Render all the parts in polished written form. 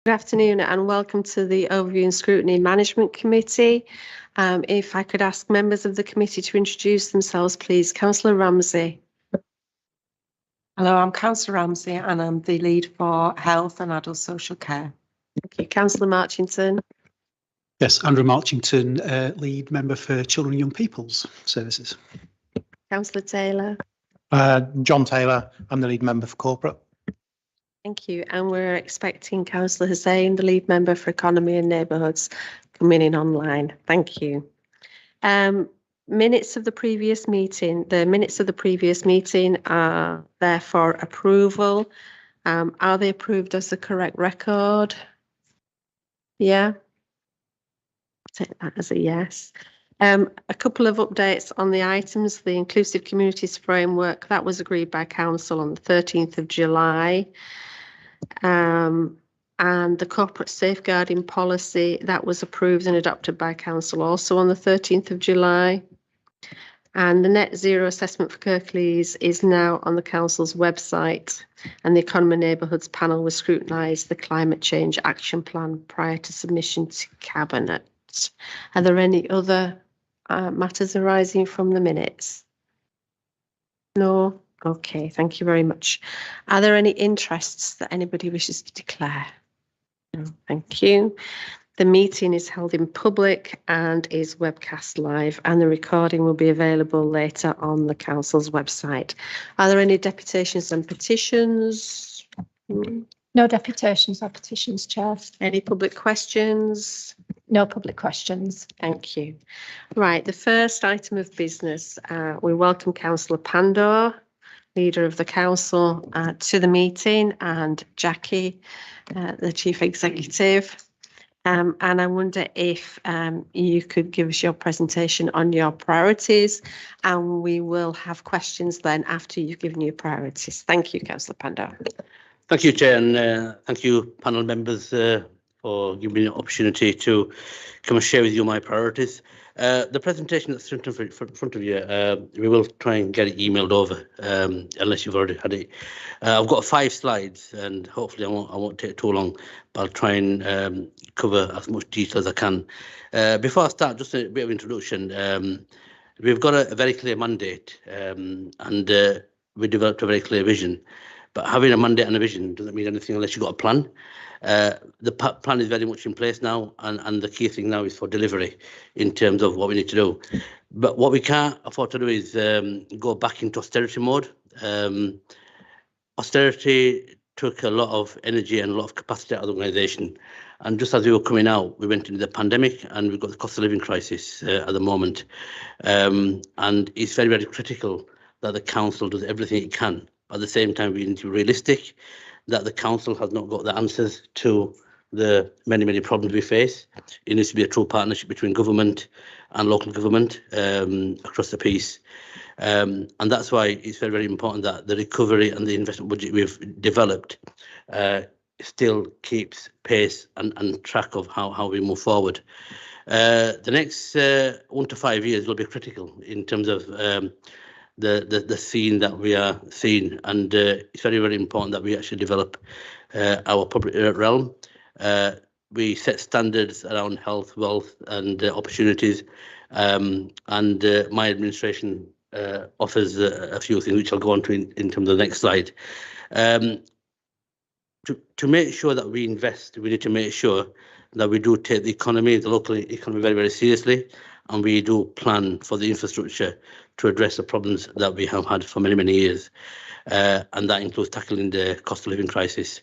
Good afternoon and welcome to the Overview and Scrutiny Management Committee. If I could ask members of the committee to introduce themselves, please. Councillor Ramsey. Hello, I'm Councillor Ramsey and I'm the lead for Health and Adult Social Care. Thank you. Councillor Marchington. Yes, Andrew Marchington, lead member for Children and Young People's Services. Councillor Taylor. John Taylor, I'm the lead member for Corporate. Thank you. And we're expecting Councillor Hussain, the lead member for Economy and Neighbourhoods, coming in online. Thank you. Minutes of the previous meeting. The minutes of the previous meeting are there for approval. Are they approved as the correct record? Yeah. Take that as a yes. A couple of updates on the items. The Inclusive Communities Framework, that was agreed by Council on the 13th of July. And the Corporate Safeguarding Policy, that was approved and adopted by Council also on the 13th of July. And the Net Zero Assessment for Kirklees is now on the Council's website, and the Economy and Neighbourhoods panel will scrutinise the Climate Change Action Plan prior to submission to Cabinet. Are there any other matters arising from the minutes? No? Okay, thank you very much. Are there any interests that anybody wishes to declare? No, thank you. The meeting is held in public and is webcast live, and the recording will be available later on the Council's website. Are there any deputations and petitions? No deputations or petitions, Chair. Any public questions? No public questions. Thank you. Right, the first item of business, we welcome Councillor Pandor, Leader of the Council, to the meeting, and Jackie, the Chief Executive. And I wonder if you could give us your presentation on your priorities, and we will have questions then after you've given your priorities. Thank you, Councillor Pandor. Thank you, Chair, and thank you, panel members, for giving me the opportunity to come and share with you my priorities. The presentation that's in front of you, we will try and get it emailed over, unless you've already had it. I've got 5 slides, and hopefully I won't take too long, but I'll try and cover as much detail as I can. Before I start, just a bit of introduction. We've got a very clear mandate, and we developed a very clear vision. But having a mandate and a vision doesn't mean anything unless you've got a plan. The plan is very much in place now, and the key thing now is for delivery in terms of what we need to do. But what we can't afford to do is go back into austerity mode. Austerity took a lot of energy and a lot of capacity out of the organisation. And just as we were coming out, we went into the pandemic, and we've got the cost of living crisis at the moment. And it's very, very critical that the council does everything it can. At the same time, we need to be realistic that the council has not got the answers to the many, many problems we face. It needs to be a true partnership between government and local government across the piece. And that's why it's very, very important that the recovery and the investment budget we've developed still keeps pace and track of how we move forward. The next 1 to 5 years will be critical in terms of the scene that we are seeing, and it's very, very important that we actually develop our public realm. We set standards around health, wealth and opportunities, and my administration offers a few things which I'll go on to in terms of the next slide. To make sure that we invest, we need to make sure that we do take the local economy very, very seriously, and we do plan for the infrastructure to address the problems that we have had for many, many years. And that includes tackling the cost of living crisis.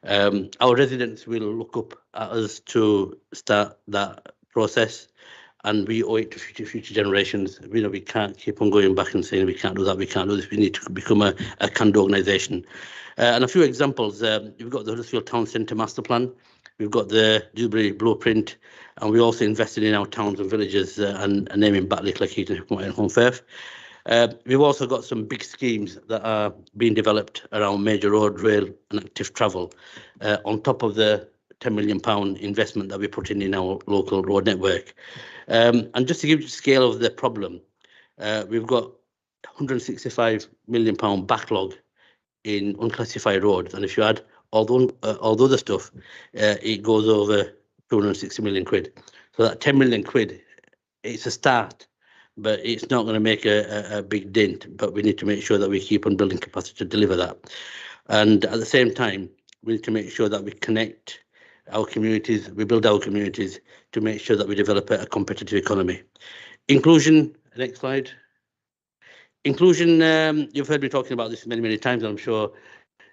Our residents will look up at us to start that process, and we owe it to future generations. We can't keep on going back and saying we can't do that, we can't do this. We need to become a can-do organisation. And a few examples, we've got the Huddersfield Town Centre Master Plan, we've got the Dewsbury Blueprint, and we also invested in our towns and villages and naming Batley, Cleckheaton and Home Firth. We've also got some big schemes that are being developed around major road, rail and active travel, on top of the £10 million investment that we're putting in our local road network. And just to give you the scale of the problem, we've got £165 million backlog in unclassified roads, and if you add all the other stuff, it goes over 260 million quid. So that 10 million quid, it's a start, but it's not going to make a big dent. But we need to make sure that we keep on building capacity to deliver that. And at the same time, we need to make sure that we connect our communities, we build our communities to make sure that we develop a competitive economy. Inclusion, next slide. Inclusion, you've heard me talking about this many, many times, and I'm sure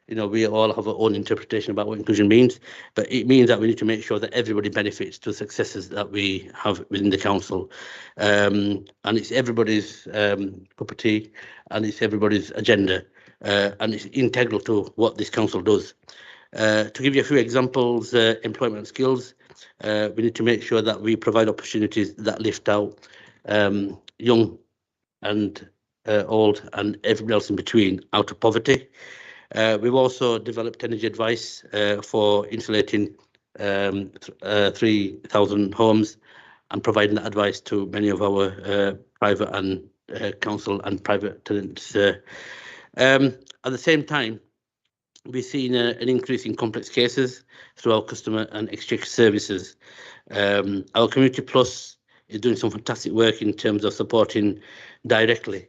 we all have our own interpretation about what inclusion means, but it means that we need to make sure that everybody benefits to the successes that we have within the council. And it's everybody's cup of tea, and it's everybody's agenda, and it's integral to what this council does. To give you a few examples, employment and skills, we need to make sure that we provide opportunities that lift out young and old and everybody else in between out of poverty. We've also developed energy advice for insulating 3,000 homes and providing that advice to many of our private and council and private tenants. At the same time, we've seen an increase in complex cases through our customer and exchange services. Our Community Plus is doing some fantastic work in terms of supporting directly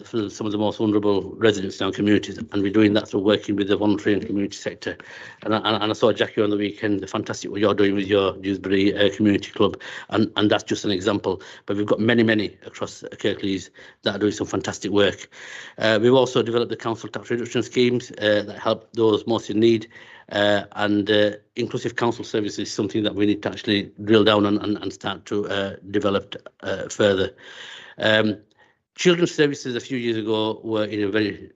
for some of the most vulnerable residents in our communities, and we're doing that through working with the voluntary and community sector. And I saw Jackie on the weekend, the fantastic what you're doing with your Dewsbury Community Club, and that's just an example. But we've got many across Kirklees that are doing some fantastic work. We've also developed the council tax reduction schemes that help those most in need, and inclusive council services is something that we need to actually drill down on and start to develop further. Children's services a few years ago were in a very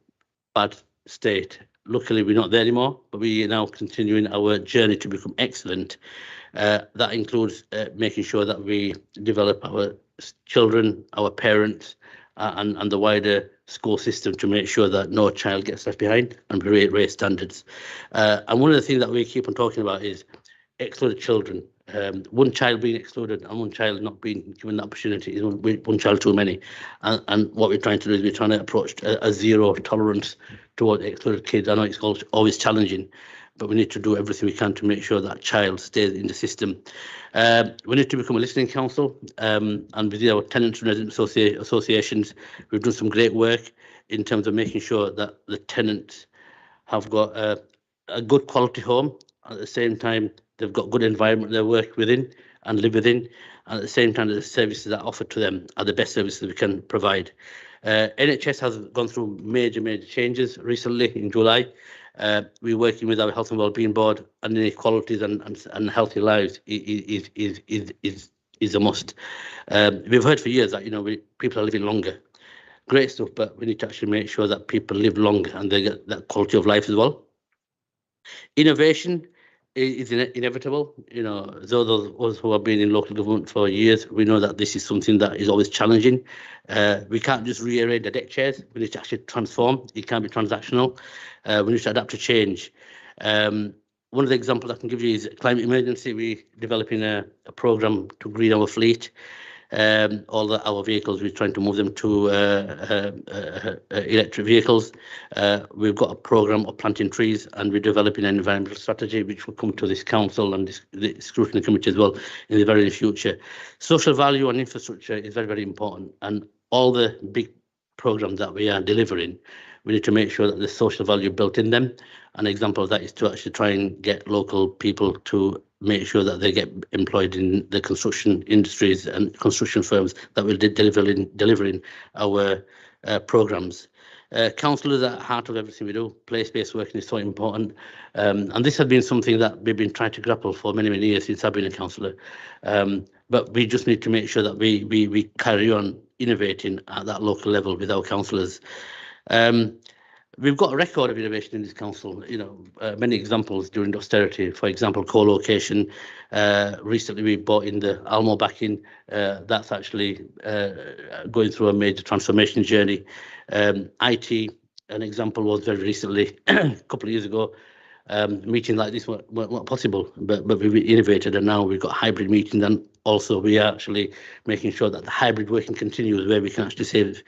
bad state. Luckily, we're not there anymore, but we are now continuing our journey to become excellent. That includes making sure that we develop our children, our parents, and the wider school system to make sure that no child gets left behind, and we raise standards. And one of the things that we keep on talking about is excluded children. One child being excluded and one child not being given the opportunity is one child too many. And what we're trying to do is we're trying to approach a zero tolerance toward excluded kids. I know it's always challenging, but we need to do everything we can to make sure that child stays in the system. We need to become a listening council, and within our tenants and resident associations, we've done some great work in terms of making sure that the tenants have got a good quality home. At the same time, they've got good environment they work within and live within. And at the same time, the services that are offered to them are the best services we can provide. NHS has gone through major changes recently in July. We're working with our Health and Wellbeing Board, and inequalities and healthy lives is a must. We've heard for years that people are living longer. Great stuff, but we need to actually make sure that people live longer and they get that quality of life as well. Innovation is inevitable. Those of us who have been in local government for years, we know that this is something that is always challenging. We can't just rearrange the deck chairs. We need to actually transform. It can't be transactional. We need to adapt to change. One of the examples I can give you is climate emergency. We're developing a program to green our fleet. All our vehicles, we're trying to move them to electric vehicles. We've got a program of planting trees, and we're developing an environmental strategy which will come to this council and the Scrutiny Committee as well in the very near future. Social value and infrastructure is very important, and all the big programs that we are delivering, we need to make sure that there's social value built in them. An example of that is to actually try and get local people to make sure that they get employed in the construction industries and construction firms that will delivering our programs. Councillors are at the heart of everything we do. Place-based working is so important, and this has been something that we've been trying to grapple for many years since I've been a councillor. But we just need to make sure that we carry on innovating at that local level with our councillors. We've got a record of innovation in this council, many examples during austerity. For example, co-location. Recently, we bought in the Almo backing. That's actually going through a major transformation journey. IT, an example was very recently, a couple of years ago, Meetings like this weren't possible, but we innovated, and now we've got hybrid meetings, and also we are actually making sure that the hybrid working continues, where we can actually save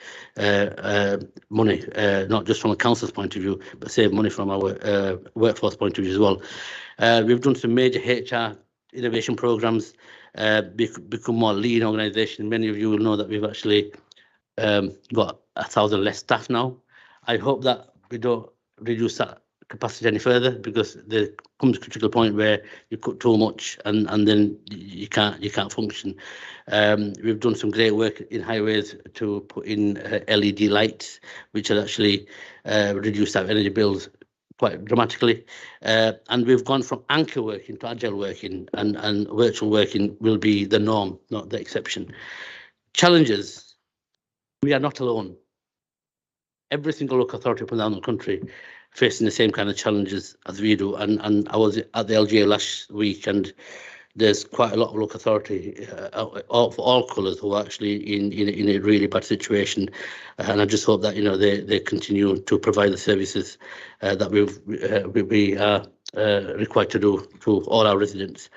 money, not just from a council's point of view, but save money from our workforce point of view as well. We've done some major HR innovation programs, become more lean organisation. Many of you will know that we've actually got 1,000 less staff now. I hope that we don't reduce that capacity any further, because there comes a critical point where you cut too much and then you can't function. We've done some great work in highways to put in LED lights, which will actually reduce our energy bills quite dramatically. And we've gone from anchor working to agile working, and virtual working will be the norm, not the exception. Challenges, we are not alone. Every single local authority up and down the country facing the same kind of challenges as we do. And I was at the LGA last week, and there's quite a lot of local authority for all colours who are actually in a really bad situation. And I just hope that, you know, they continue to provide the services that we are required to do to all our residents.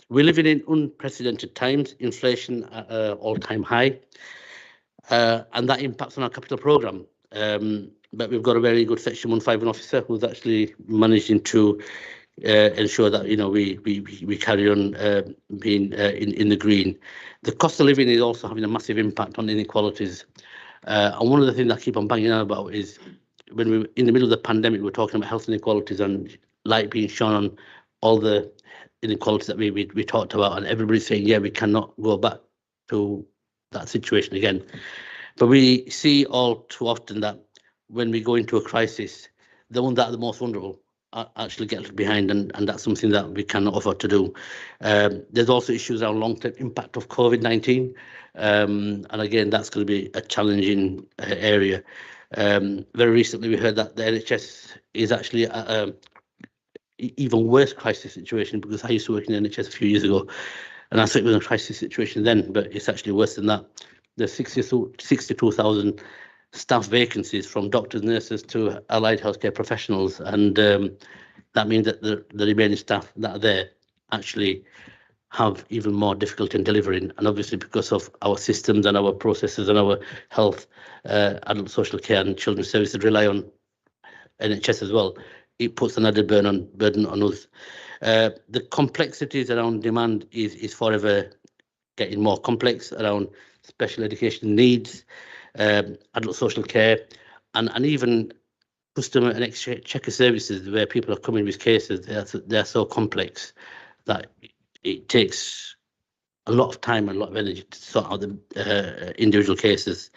We're living in unprecedented times, inflation at an all-time high, and that impacts on our capital programme. But we've got a very good Section 151 officer who's actually managing to ensure that, you know, we carry on being in the green. The cost of living is also having a massive impact on inequalities. And one of the things I keep on banging on about is when we were in the middle of the pandemic, we were talking about health inequalities and light being shone on all the inequalities that we talked about, and everybody's saying, yeah, we cannot go back to that situation again. But we see all too often that when we go into a crisis, the ones that are the most vulnerable actually get left behind, and that's something that we cannot afford to do. There's also issues around long-term impact of COVID-19, and again, that's going to be a challenging area. Very recently, we heard that the NHS is actually at an even worse crisis situation, because I used to work in the NHS a few years ago, and I thought it was a crisis situation then, but it's actually worse than that. There's 62,000 staff vacancies, from doctors, nurses to allied healthcare professionals, and that means that the remaining staff that are there actually have even more difficulty in delivering. And obviously, because of our systems and our processes and our health, adult social care and children's services rely on NHS as well, it puts another burden on us. The complexities around demand is forever getting more complex, around special education needs, adult social care, and even customer and exchequer services, where people are coming with cases. They're so complex that it takes a lot of time and a lot of energy to sort out the individual cases.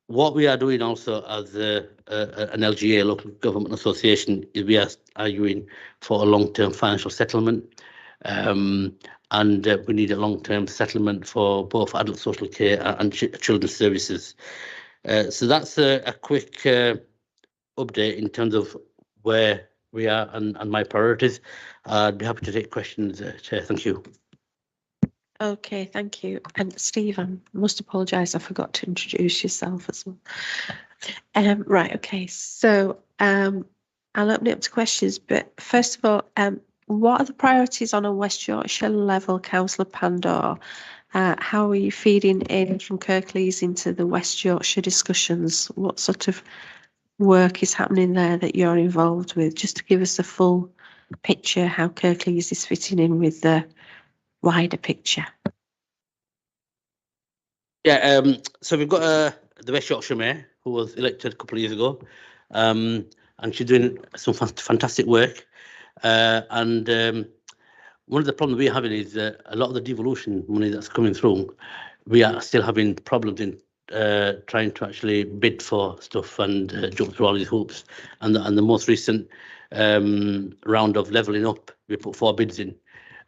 What we are doing also as an LGA, Local Government Association, is we are arguing for a long-term financial settlement. And we need a long-term settlement for both adult social care and children's services. So that's a quick update in terms of where we are and my priorities. I'd be happy to take questions, Chair. Thank you. Okay, thank you. And Steve, I must apologise, I forgot to introduce yourself as well. Right, okay, so I'll open it up to questions, but first of all, what are the priorities on a West Yorkshire level, Councillor Pandor? How are you feeding in from Kirklees into the West Yorkshire discussions? What sort of work is happening there that you're involved with? Just to give us a full picture how Kirklees is fitting in with the wider picture. Yeah, so we've got the West Yorkshire Mayor, who was elected a couple of years ago, and she's doing some fantastic work. And one of the problems we're having is a lot of the devolution money that's coming through, we are still having problems in trying to actually bid for stuff and jump through all these hoops. And the most recent round of levelling up, we put 4 bids in.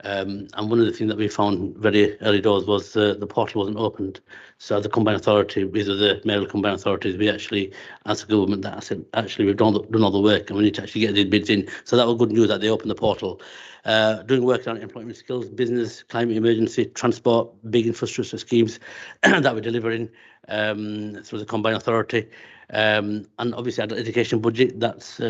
And one of the things that we found very early doors was the portal wasn't opened. So as a combined authority, with the mayoral combined authorities, we actually asked the government that, I said, actually, we've done all the work and we need to actually get these bids in. So that was good news that they opened the portal. Doing work on employment skills, business, climate emergency, transport, big infrastructure schemes that we're delivering through the combined authority. And obviously, our education budget, that's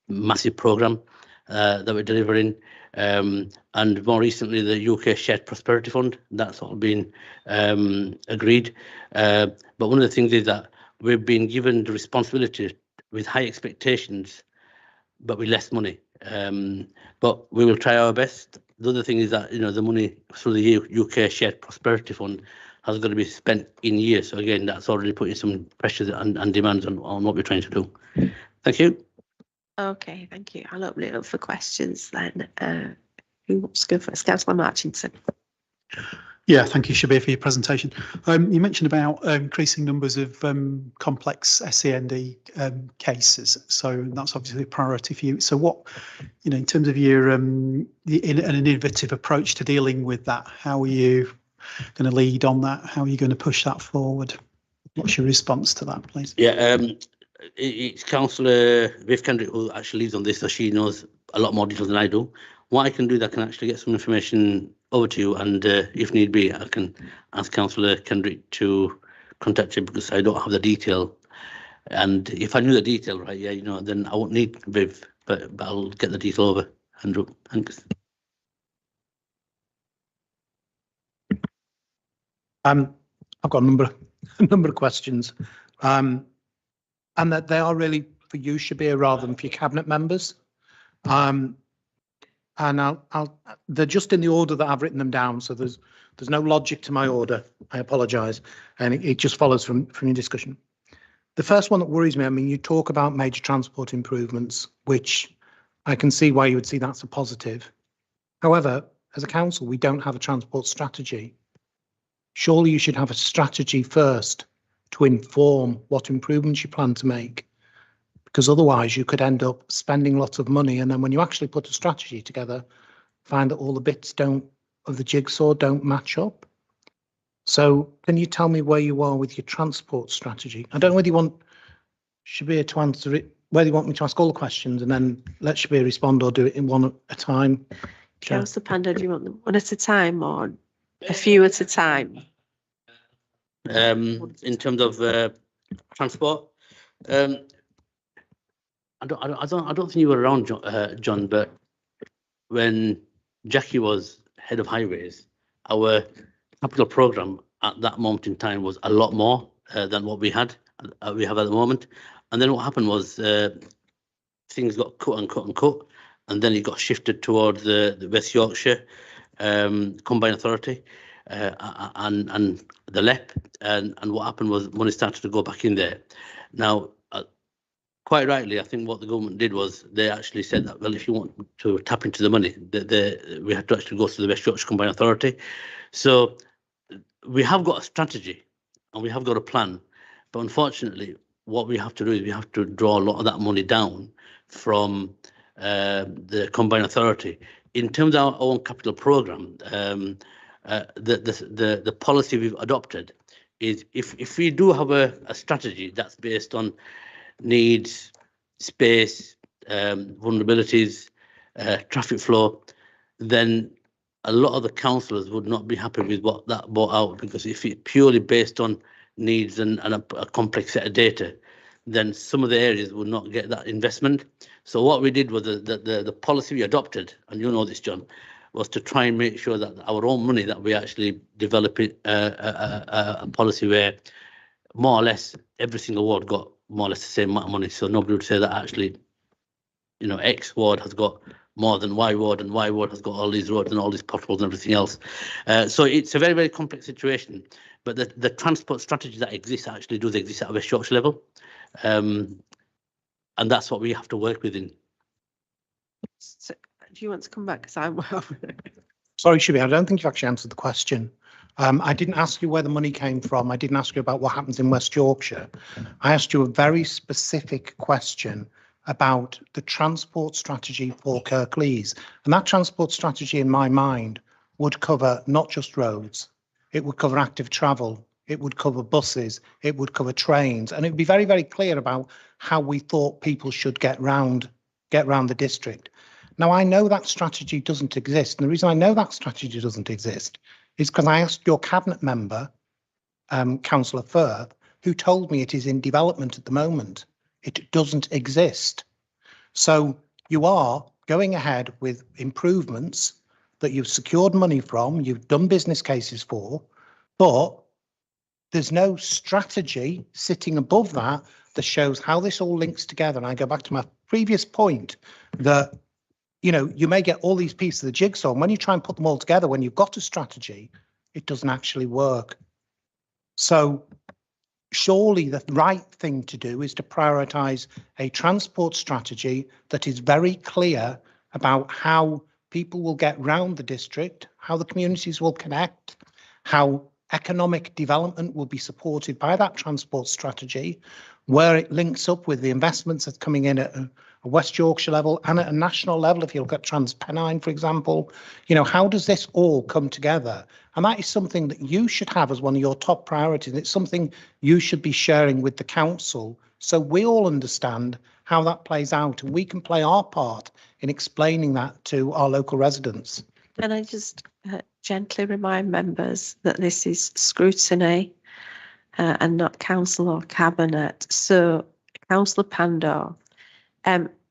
massive programme that we're delivering. And more recently, the UK Shared Prosperity Fund, that's all been agreed. But one of the things is that we've been given the responsibility with high expectations, but with less money. But we will try our best. The other thing is that, you know, the money through the UK Shared Prosperity Fund has got to be spent in years. So again, that's already putting some pressures and demands on what we're trying to do. Thank you. Okay, thank you. I'll open it up for questions then. Who wants to go first? Councillor Marchington. Yeah, thank you, Shabir, for your presentation. You mentioned about increasing numbers of complex SEND cases, so that's obviously a priority for you. So what, you know, in terms of your an innovative approach to dealing with that, how are you going to lead on that? How are you going to push that forward? What's your response to that, please? Yeah, it's Councillor Viv Kendrick who actually leads on this, so she knows a lot more details than I do. What I can do is I can actually get some information over to you, and if need be, I can ask Councillor Kendrick to contact you because I don't have the detail. And if I knew the detail, right, yeah, you know, then I won't need Viv, but I'll get the detail over. Andrew, thanks. I've got a number of questions, and that they are really for you, Shabir, rather than for your cabinet members. And they're just in the order that I've written them down, so there's no logic to my order. I apologise, and it just follows from your discussion. The first one that worries me, I mean, you talk about major transport improvements, which I can see why you would see that's a positive. However, as a council, we don't have a transport strategy. Surely you should have a strategy first to inform what improvements you plan to make, because otherwise you could end up spending lots of money, and then when you actually put a strategy together, find that all the bits of the jigsaw don't match up. So can you tell me where you are with your transport strategy? I don't know whether you want Shabir to answer it, whether you want me to ask all the questions and then let Shabir respond, or do it in one at a time. Councillor Panda, do you want them one at a time or a few at a time? In terms of transport, I don't think you were around, John, but when Jackie was head of highways, our capital programme at that moment in time was a lot more than what we have at the moment. And then what happened was things got cut and cut and cut, and then it got shifted towards the West Yorkshire Combined Authority and the LEP, and what happened was money started to go back in there. Now, quite rightly, I think what the government did was they actually said that, well, if you want to tap into the money, we have to actually go to the West Yorkshire Combined Authority. So we have got a strategy and we have got a plan, but unfortunately, what we have to do is we have to draw a lot of that money down from the Combined Authority. In terms of our own capital programme, the policy we've adopted is if we do have a strategy that's based on needs, space, vulnerabilities, traffic flow, then a lot of the councillors would not be happy with what that brought out, because if it's purely based on needs and a complex set of data, then some of the areas would not get that investment. So what we did was the policy we adopted, and you know this, John, was to try and make sure that our own money, that we actually develop it, a policy where more or less every single ward got more or less the same amount of money. So nobody would say that actually, you know, X ward has got more than Y ward, and Y ward has got all these roads and all these potholes and everything else. So it's a very, very complex situation. But the transport strategy that exists actually does exist at a West Yorkshire level. And that's what we have to work within. So, do you want to come back? Because I'm Sorry, Shabir, I don't think you've actually answered the question. I didn't ask you where the money came from. I didn't ask you about what happens in West Yorkshire. I asked you a very specific question about the transport strategy for Kirklees. And that transport strategy, in my mind, would cover not just roads. It would cover active travel. It would cover buses. It would cover trains. And it would be very, very clear about how we thought people should get round the district. Now, I know that strategy doesn't exist. And the reason I know that strategy doesn't exist is because I asked your cabinet member, Councillor Firth, who told me it is in development at the moment. It doesn't exist. So you are going ahead with improvements that you've secured money from, you've done business cases for, but there's no strategy sitting above that that shows how this all links together. And I go back to my previous point that, you know, you may get all these pieces of the jigsaw, and when you try and put them all together, when you've got a strategy, it doesn't actually work. So surely the right thing to do is to prioritise a transport strategy that is very clear about how people will get round the district, how the communities will connect, how economic development will be supported by that transport strategy, where it links up with the investments that's coming in at a West Yorkshire level and at a national level. If you look at TransPennine, for example, you know, how does this all come together? And that is something that you should have as one of your top priorities. It's something you should be sharing with the council, so we all understand how that plays out and we can play our part in explaining that to our local residents. Can I just gently remind members that this is scrutiny and not council or cabinet. So, Councillor Pandor,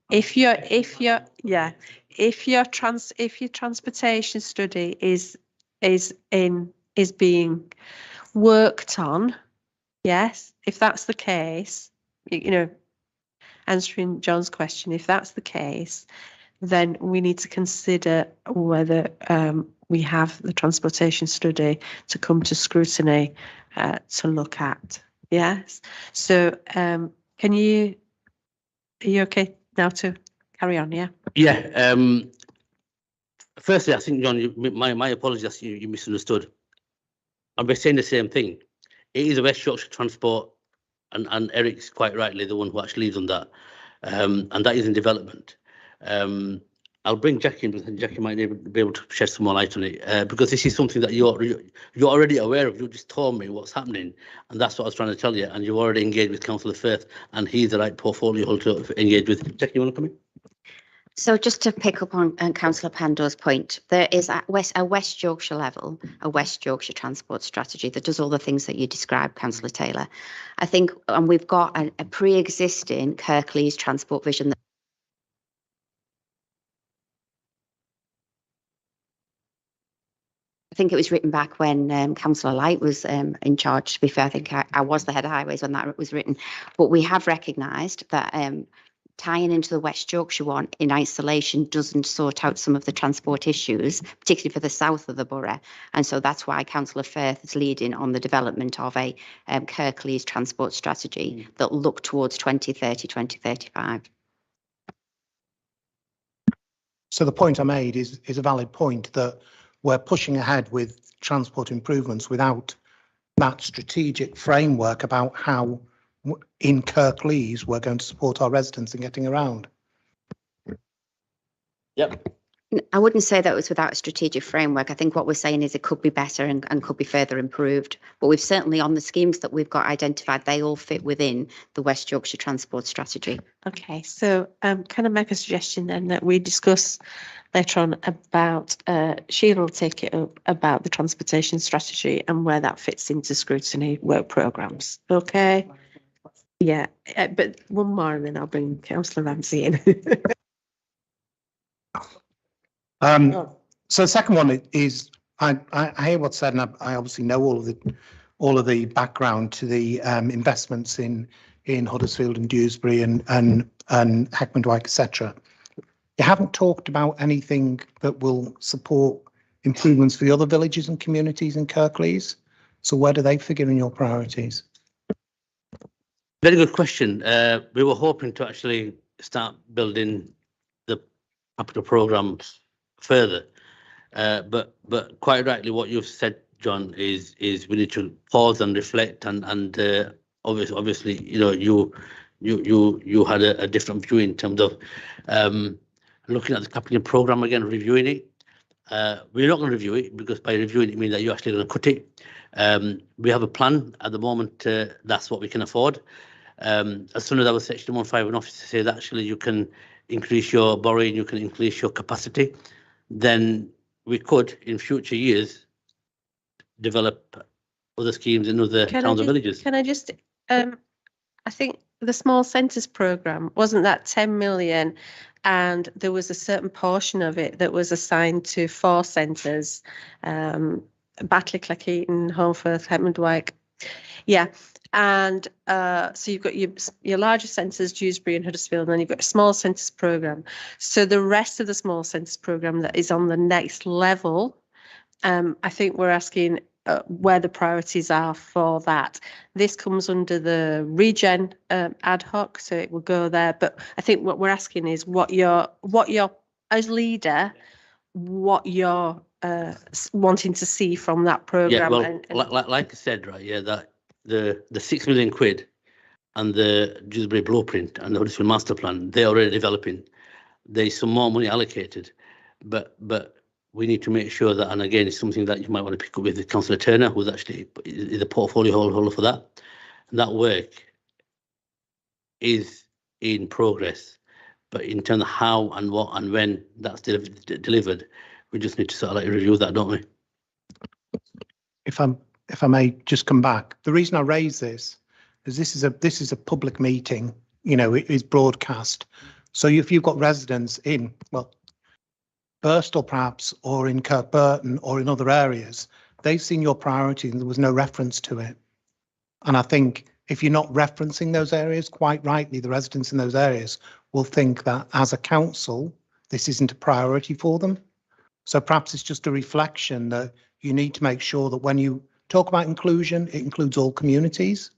if your transportation study is being worked on, yes, if that's the case, you know, answering John's question, if that's the case, then we need to consider whether we have the transportation study to come to scrutiny to look at. Yes. So are you okay now to carry on? Yeah. Yeah. Firstly, I think, John, my apologies, you misunderstood. I'm saying the same thing. It is a West Yorkshire Transport, and Eric's quite rightly the one who actually leads on that, and that is in development. I'll bring Jackie in, because Jackie might be able to shed some more light on it, because this is something that you're already aware of. You just told me what's happening, and that's what I was trying to tell you. And you've already engaged with Councillor Firth, and he's the right portfolio holder to engage with. Jackie, you want to come in? So just to pick up on Councillor Pandor's point, there is a West Yorkshire level, a West Yorkshire transport strategy that does all the things that you described, Councillor Taylor. I think, and we've got a pre-existing Kirklees transport vision. I think it was written back when Councillor Light was in charge. To be fair, I think I was the head of highways when that was written. But we have recognised that tying into the West Yorkshire one in isolation doesn't sort out some of the transport issues, particularly for the south of the borough. And so that's why Councillor Firth is leading on the development of a Kirklees transport strategy that look towards 2030, 2035. So the point I made is a valid point, that we're pushing ahead with transport improvements without that strategic framework about how in Kirklees we're going to support our residents in getting around. Yep. I wouldn't say that was without a strategic framework. I think what we're saying is it could be better and could be further improved. But we've certainly, on the schemes that we've got identified, they all fit within the West Yorkshire Transport Strategy. Okay. So can I make a suggestion then that we discuss later on about, Sheila will take it up about the transportation strategy and where that fits into scrutiny work programmes. Okay. Yeah, but one more and then I'll bring Councillor Ramsey in. So the second one is, I hear what's said, and I obviously know all of the background to the investments in Huddersfield and Dewsbury and Heckmondwike, etc. You haven't talked about anything that will support improvements for the other villages and communities in Kirklees. So where do they figure in your priorities? Very good question. We were hoping to actually start building the capital programs further, but quite rightly, what you've said, John, is we need to pause and reflect, and obviously, you know, you had a different view in terms of looking at the capital program again, reviewing it. We're not going to review it, because by reviewing it means that you're actually going to cut it. We have a plan at the moment. That's what we can afford. As soon as our Section 151 officer says that actually you can increase your borrowing, you can increase your capacity, then we could in future years develop other schemes in other towns and villages. Can I just, I think the small centres programme, wasn't that 10 million? And there was a certain portion of it that was assigned to 4 centres, Batley, Cleckheaton, Holmfirth, Hetmond-Wyke. Yeah. And so you've got your larger centres, Dewsbury and Huddersfield, and then you've got a small centres programme. So the rest of the small centres programme that is on the next level, I think we're asking where the priorities are for that. This comes under the regen ad hoc, so it will go there. But I think what we're asking is what you're as leader, what you're wanting to see from that Yeah, programme. well, like I said, right, yeah, that the 6 million quid and the Dewsbury blueprint and the Huddersfield master plan, they're already developing. There's some more money allocated, but we need to make sure that, and again, it's something that you might want to pick up with Councillor Turner, who's actually the portfolio holder for that. And that work is in progress, but in terms of how and what and when that's delivered, we just need to sort of like review that, don't we? If I may just come back, the reason I raise this is this is a public meeting. You know, it is broadcast. So if you've got residents in, well, Birstall perhaps, or in Kirkburton or in other areas, they've seen your priority and there was no reference to it. And I think if you're not referencing those areas, quite rightly, the residents in those areas will think that as a council, this isn't a priority for them. So perhaps it's just a reflection that you need to make sure that when you talk about inclusion, it includes all communities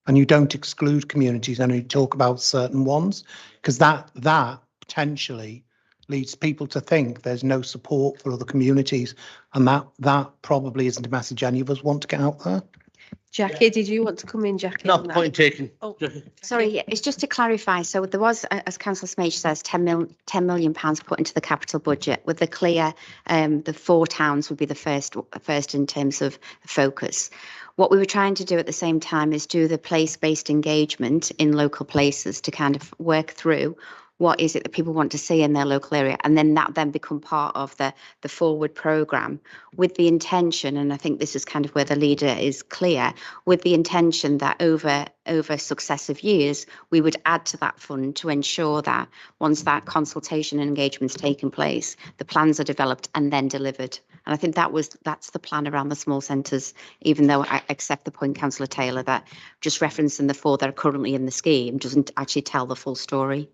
and you don't exclude communities and you talk about certain ones, because that potentially leads people to think there's no support for other communities, and that probably isn't a message any of us want to get out there. Jackie, did you want to come in, Jackie? No, point taken. Oh, Sorry, yeah, it's just to clarify. So there was, as Councillor Smage says, £10 million put into the capital budget with the clear, the 4 towns would be the first in terms of focus. What we were trying to do at the same time is do the place-based engagement in local places to kind of work through what is it that people want to see in their local area, and then that become part of the forward programme with the intention, and I think this is kind of where the leader is clear, with the intention that over successive years we would add to that fund to ensure that once that consultation and engagement's taken place, the plans are developed and then delivered. And I think that's the plan around the small centres, even though I accept the point, Councillor Taylor, that just referencing the 4 that are currently in the scheme doesn't actually tell the full story.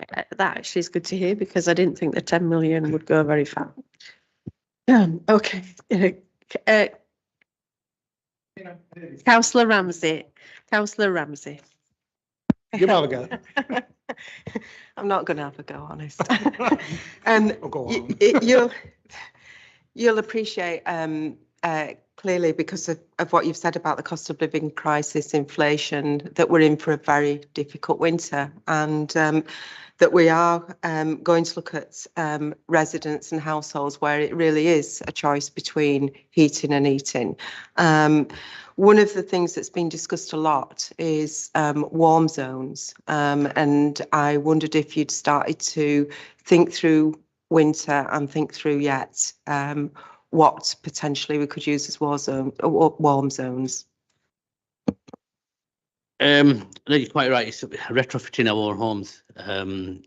that actually is good to hear, because I didn't think the 10 million would go very far. Okay. Councillor Ramsey. Councillor Ramsey. You have a go. I'm not going to have a go, honest. Oh, go on. You'll appreciate clearly, because of what you've said about the cost of living crisis, inflation, that we're in for a very difficult winter, and that we are going to look at residents and households where it really is a choice between heating and eating. One of the things that's been discussed a lot is warm zones, and I wondered if you'd started to think through winter and think through yet what potentially we could use as warm zones. No, you're quite right. It's retrofitting our own homes, and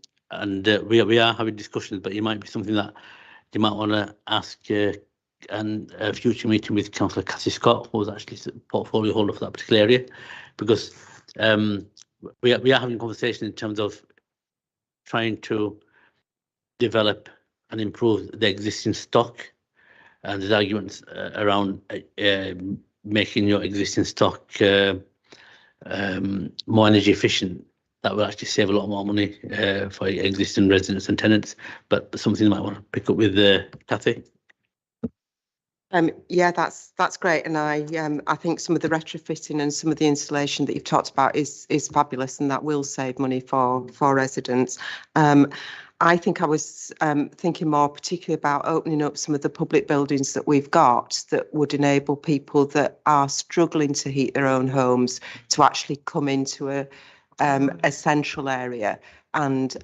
we are having discussions. But it might be something that you might want to ask and a future meeting with Councillor Cassie Scott, who was actually the portfolio holder for that particular area, because we are having conversations in terms of trying to develop and improve the existing stock, and there's arguments around making your existing stock more energy efficient. That will actually save a lot more money for existing residents and tenants, but something you might want to pick up with Cathy. Yeah, that's great, and I think some of the retrofitting and some of the installation that you've talked about is fabulous, and that will save money for residents. I think I was thinking more particularly about opening up some of the public buildings that we've got that would enable people that are struggling to heat their own homes to actually come into a central area. And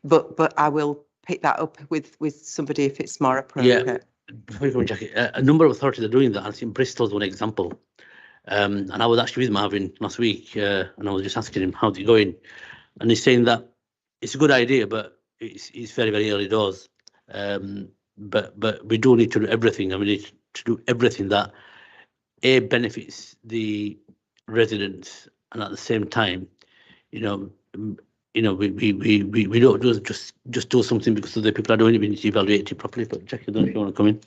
but I will pick that up with somebody if it's more appropriate. Yeah, before you go, Jackie, a number of authorities are doing that. I think Bristol's one example. And I was actually with Marvin last week, and I was just asking him how's it going, and he's saying that it's a good idea, but it's very, very early doors. But we do need to do everything, and we need to do everything that benefits the residents, and at the same time, we don't just do something because other people are doing it. We need to evaluate it properly. But Jackie, I don't know if you want to come in.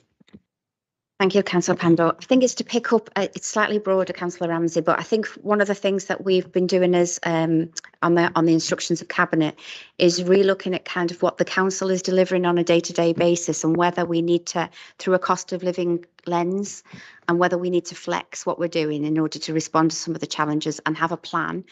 Thank you, Councillor Pandor. I think it's to pick up, it's slightly broader, Councillor Ramsey, but I think one of the things that we've been doing is on the instructions of Cabinet is re-looking at kind of what the council is delivering on a day-to-day basis and whether we need to, through a cost of living lens, and whether we need to flex what we're doing in order to respond to some of the challenges and have a plan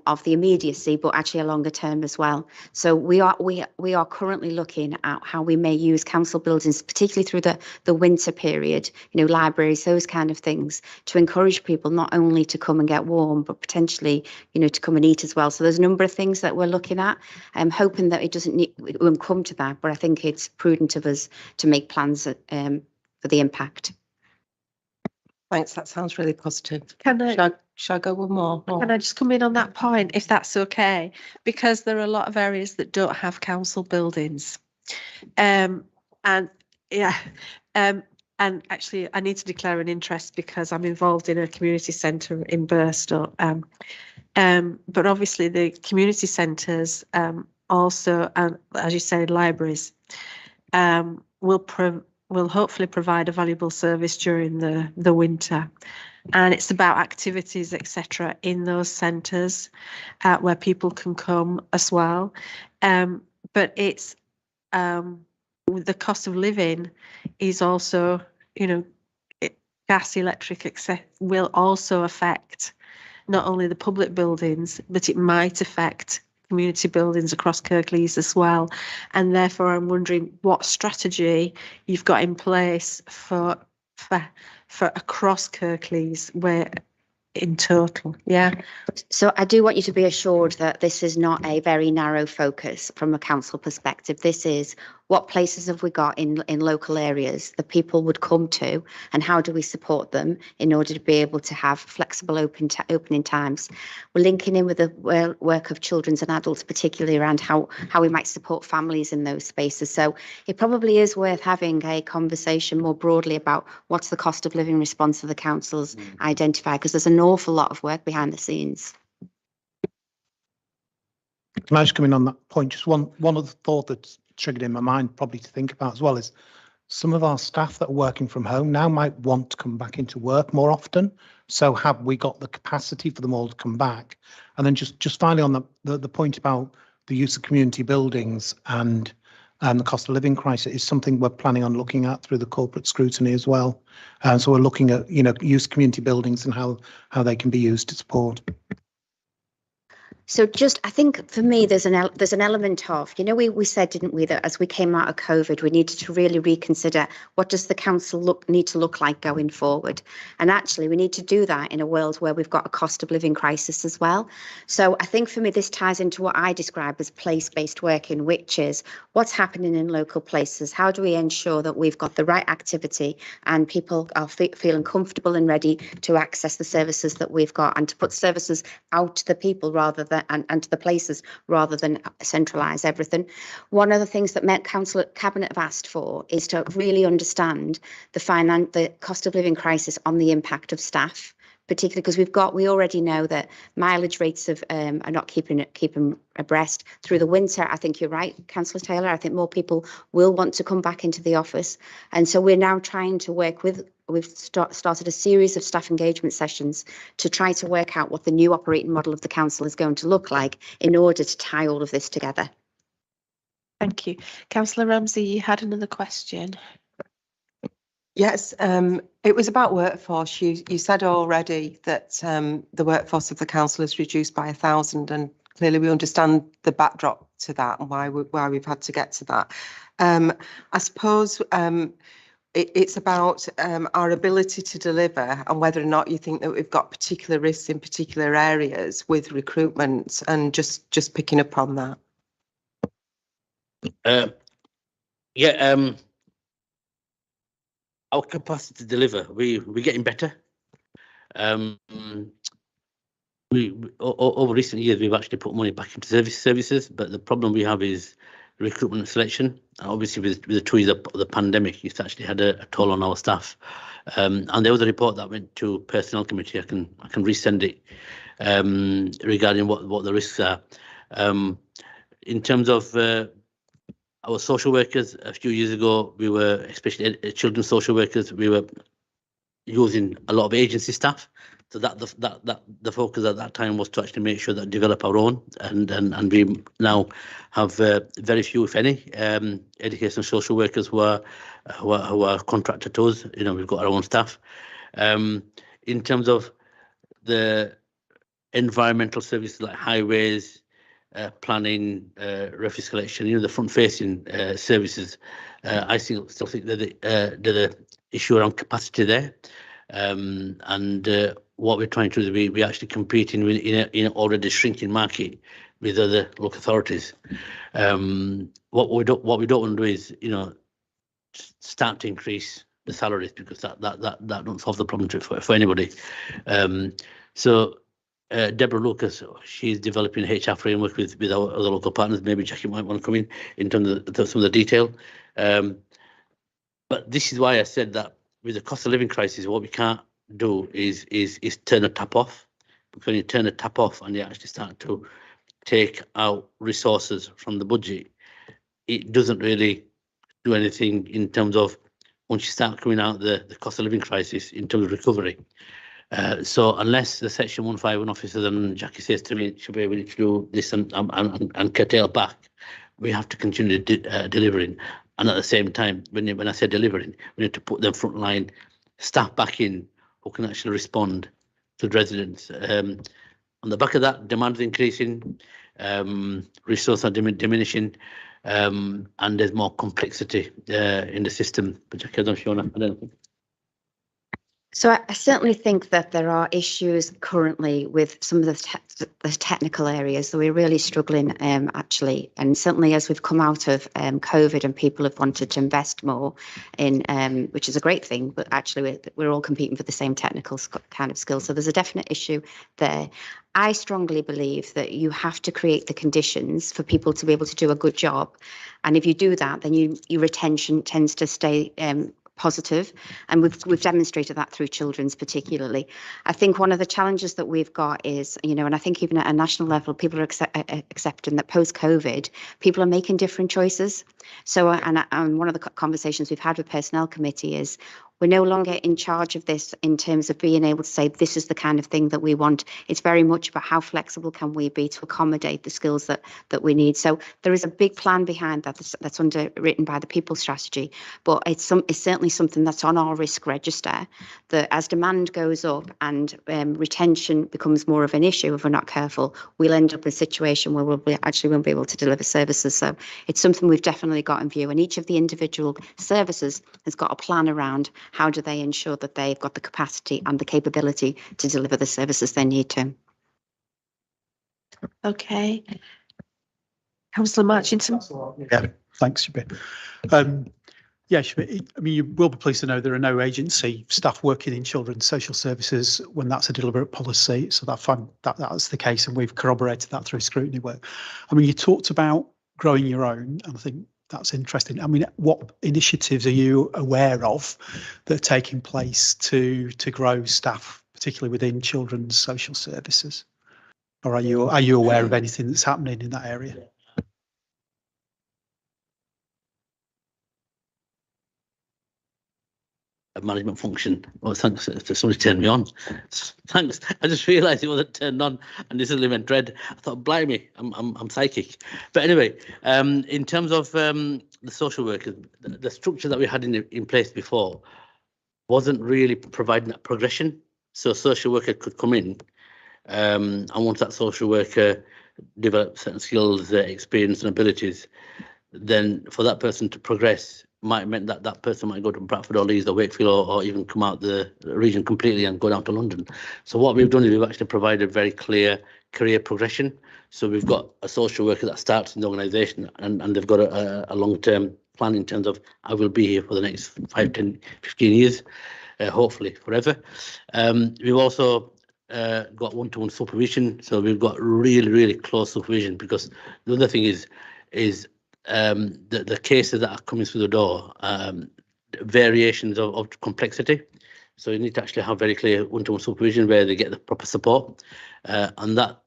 of the immediacy, but actually a longer term as well. So we are currently looking at how we may use council buildings, particularly through the winter period, libraries, those kind of things, to encourage people not only to come and get warm, but potentially, to come and eat as well. So there's a number of things that we're looking at. I'm hoping that it won't come to that, but I think it's prudent of us to make plans for the impact. Thanks, that sounds really positive. Can Shall I go one more? Can I just come in on that point, if that's okay? Because there are a lot of areas that don't have council buildings. And actually I need to declare an interest because I'm involved in a community centre in Burstow. But obviously the community centres also, as you say, libraries will hopefully provide a valuable service during the winter. And it's about activities, etc., in those centres where people can come as well. But it's the cost of living is also, gas, electric, etc., will also affect not only the public buildings, but it might affect community buildings across Kirklees as well. And therefore, I'm wondering what strategy you've got in place for across Kirklees, where in total, yeah. So I do want you to be assured that this is not a very narrow focus from a council perspective. This is what places have we got in local areas that people would come to, and how do we support them in order to be able to have flexible opening times. We're linking in with the work of children's and adults, particularly around how we might support families in those spaces. So it probably is worth having a conversation more broadly about what's the cost of living response of the councils identify, because there's an awful lot of work behind the scenes. Can I just come in on that point? Just one other thought that's triggered in my mind probably to think about as well is some of our staff that are working from home now might want to come back into work more often. So have we got the capacity for them all to come back? And then just finally on the point about the use of community buildings and the cost of living crisis is something we're planning on looking at through the corporate scrutiny as well. And so we're looking at, use of community buildings and how they can be used to support. So I think for me, there's an element of, we said, didn't we, that as we came out of COVID, we needed to really reconsider what does the council need to look like going forward. And actually, we need to do that in a world where we've got a cost of living crisis as well. So I think for me, this ties into what I describe as place-based working, which is what's happening in local places. How do we ensure that we've got the right activity and people are feeling comfortable and ready to access the services that we've got, and to put services out to the people rather than and to the places rather than centralise everything. One of the things that Council Cabinet have asked for is to really understand the cost of living crisis on the impact of staff, particularly because we already know that mileage rates are not keeping abreast through the winter. I think you're right, Councillor Taylor. I think more people will want to come back into the office, and so we're now trying to work with. We've started a series of staff engagement sessions to try to work out what the new operating model of the council is going to look like in order to tie all of this together. Thank you. Councillor Ramsey, you had another question. Yes, it was about workforce. You said already that the workforce of the council is reduced by 1,000, and clearly we understand the backdrop to that and why we've had to get to that. I suppose it's about our ability to deliver and whether or not you think that we've got particular risks in particular areas with recruitment, and just picking up on that. Our capacity to deliver, we're getting better. Over recent years, we've actually put money back into services, but the problem we have is recruitment and selection. And obviously, with the 2 years of the pandemic, it's actually had a toll on our staff. And there was a report that went to personnel committee. I can resend it regarding what the risks are. In terms of our social workers, a few years ago, we were, especially children's social workers, we were using a lot of agency staff. So the focus at that time was to actually make sure that develop our own, and we now have very few, if any, education and social workers who are contracted to us. You know, we've got our own staff. In terms of the environmental services like highways, planning, refuse collection, you know, the front-facing services, I still think that there's an issue around capacity there. And what we're trying to do is we actually competing in an already shrinking market with other local authorities. What we don't want to do is, you know, start to increase the salaries, because that don't solve the problem for anybody. So Deborah Lucas, she's developing a HR framework with our other local partners. Maybe Jackie might want to come in terms of some of the detail. But this is why I said that with the cost of living crisis, what we can't do is turn a tap off. Because when you turn a tap off and you actually start to take out resources from the budget, it doesn't really do anything in terms of once you start coming out the cost of living crisis in terms of recovery. So unless the Section 151 officers, and Jackie says to me, should be able to do this and curtail back, we have to continue delivering. And at the same time, when I say delivering, we need to put them frontline staff back in who can actually respond to the residents. On the back of that, demand is increasing, resources are diminishing, and there's more complexity in the system. But Jackie, I don't know if you want to add anything. So I certainly think that there are issues currently with some of the technical areas that we're really struggling actually, and certainly as we've come out of COVID and people have wanted to invest more in, which is a great thing, but actually we're all competing for the same technical kind of skills. So there's a definite issue there. I strongly believe that you have to create the conditions for people to be able to do a good job, and if you do that, then your retention tends to stay positive, and we've demonstrated that through children's particularly. I think one of the challenges that we've got is, you know, and I think even at a national level, people are accepting that post-COVID, people are making different choices. So, and one of the conversations we've had with personnel committee is, we're no longer in charge of this in terms of being able to say this is the kind of thing that we want. It's very much about how flexible can we be to accommodate the skills that we need. So there is a big plan behind that that's underwritten by the people strategy, but it's certainly something that's on our risk register, that as demand goes up and retention becomes more of an issue, if we're not careful, we'll end up in a situation where we actually won't be able to deliver services. So it's something we've definitely got in view, and each of the individual services has got a plan around how do they ensure that they've got the capacity and the capability to deliver the services they need to. Okay. Councillor Marchington. Yeah, thanks, Shabir. Yeah, Shabir, I mean, you will be pleased to know there are no agency staff working in children's social services when that's a deliberate policy. So that's the case, and we've corroborated that through scrutiny work. I mean, you talked about growing your own, and I think that's interesting. I mean, what initiatives are you aware of that are taking place to grow staff, particularly within children's social services? Or are you aware of anything that's happening in that area? A management function. Well, thanks for somebody turned me on. Thanks. I just realised it wasn't turned on, and this is went red. I thought, blimey, I'm psychic. But anyway, in terms of the social workers, the structure that we had in place before wasn't really providing that progression. So a social worker could come in, and once that social worker developed certain skills, experience, and abilities, then for that person to progress might mean that person might go to Bradford or Leeds or Wakefield or even come out the region completely and go down to London. So what we've done is we've actually provided very clear career progression. So we've got a social worker that starts in the organisation and they've got a long-term plan in terms of I will be here for the next 5, 10, 15 years. hopefully forever. We've also got one-to-one supervision, so we've got really close supervision, because the other thing is the cases that are coming through the door, variations of complexity. So you need to actually have very clear one-to-one supervision where they get the proper support, and that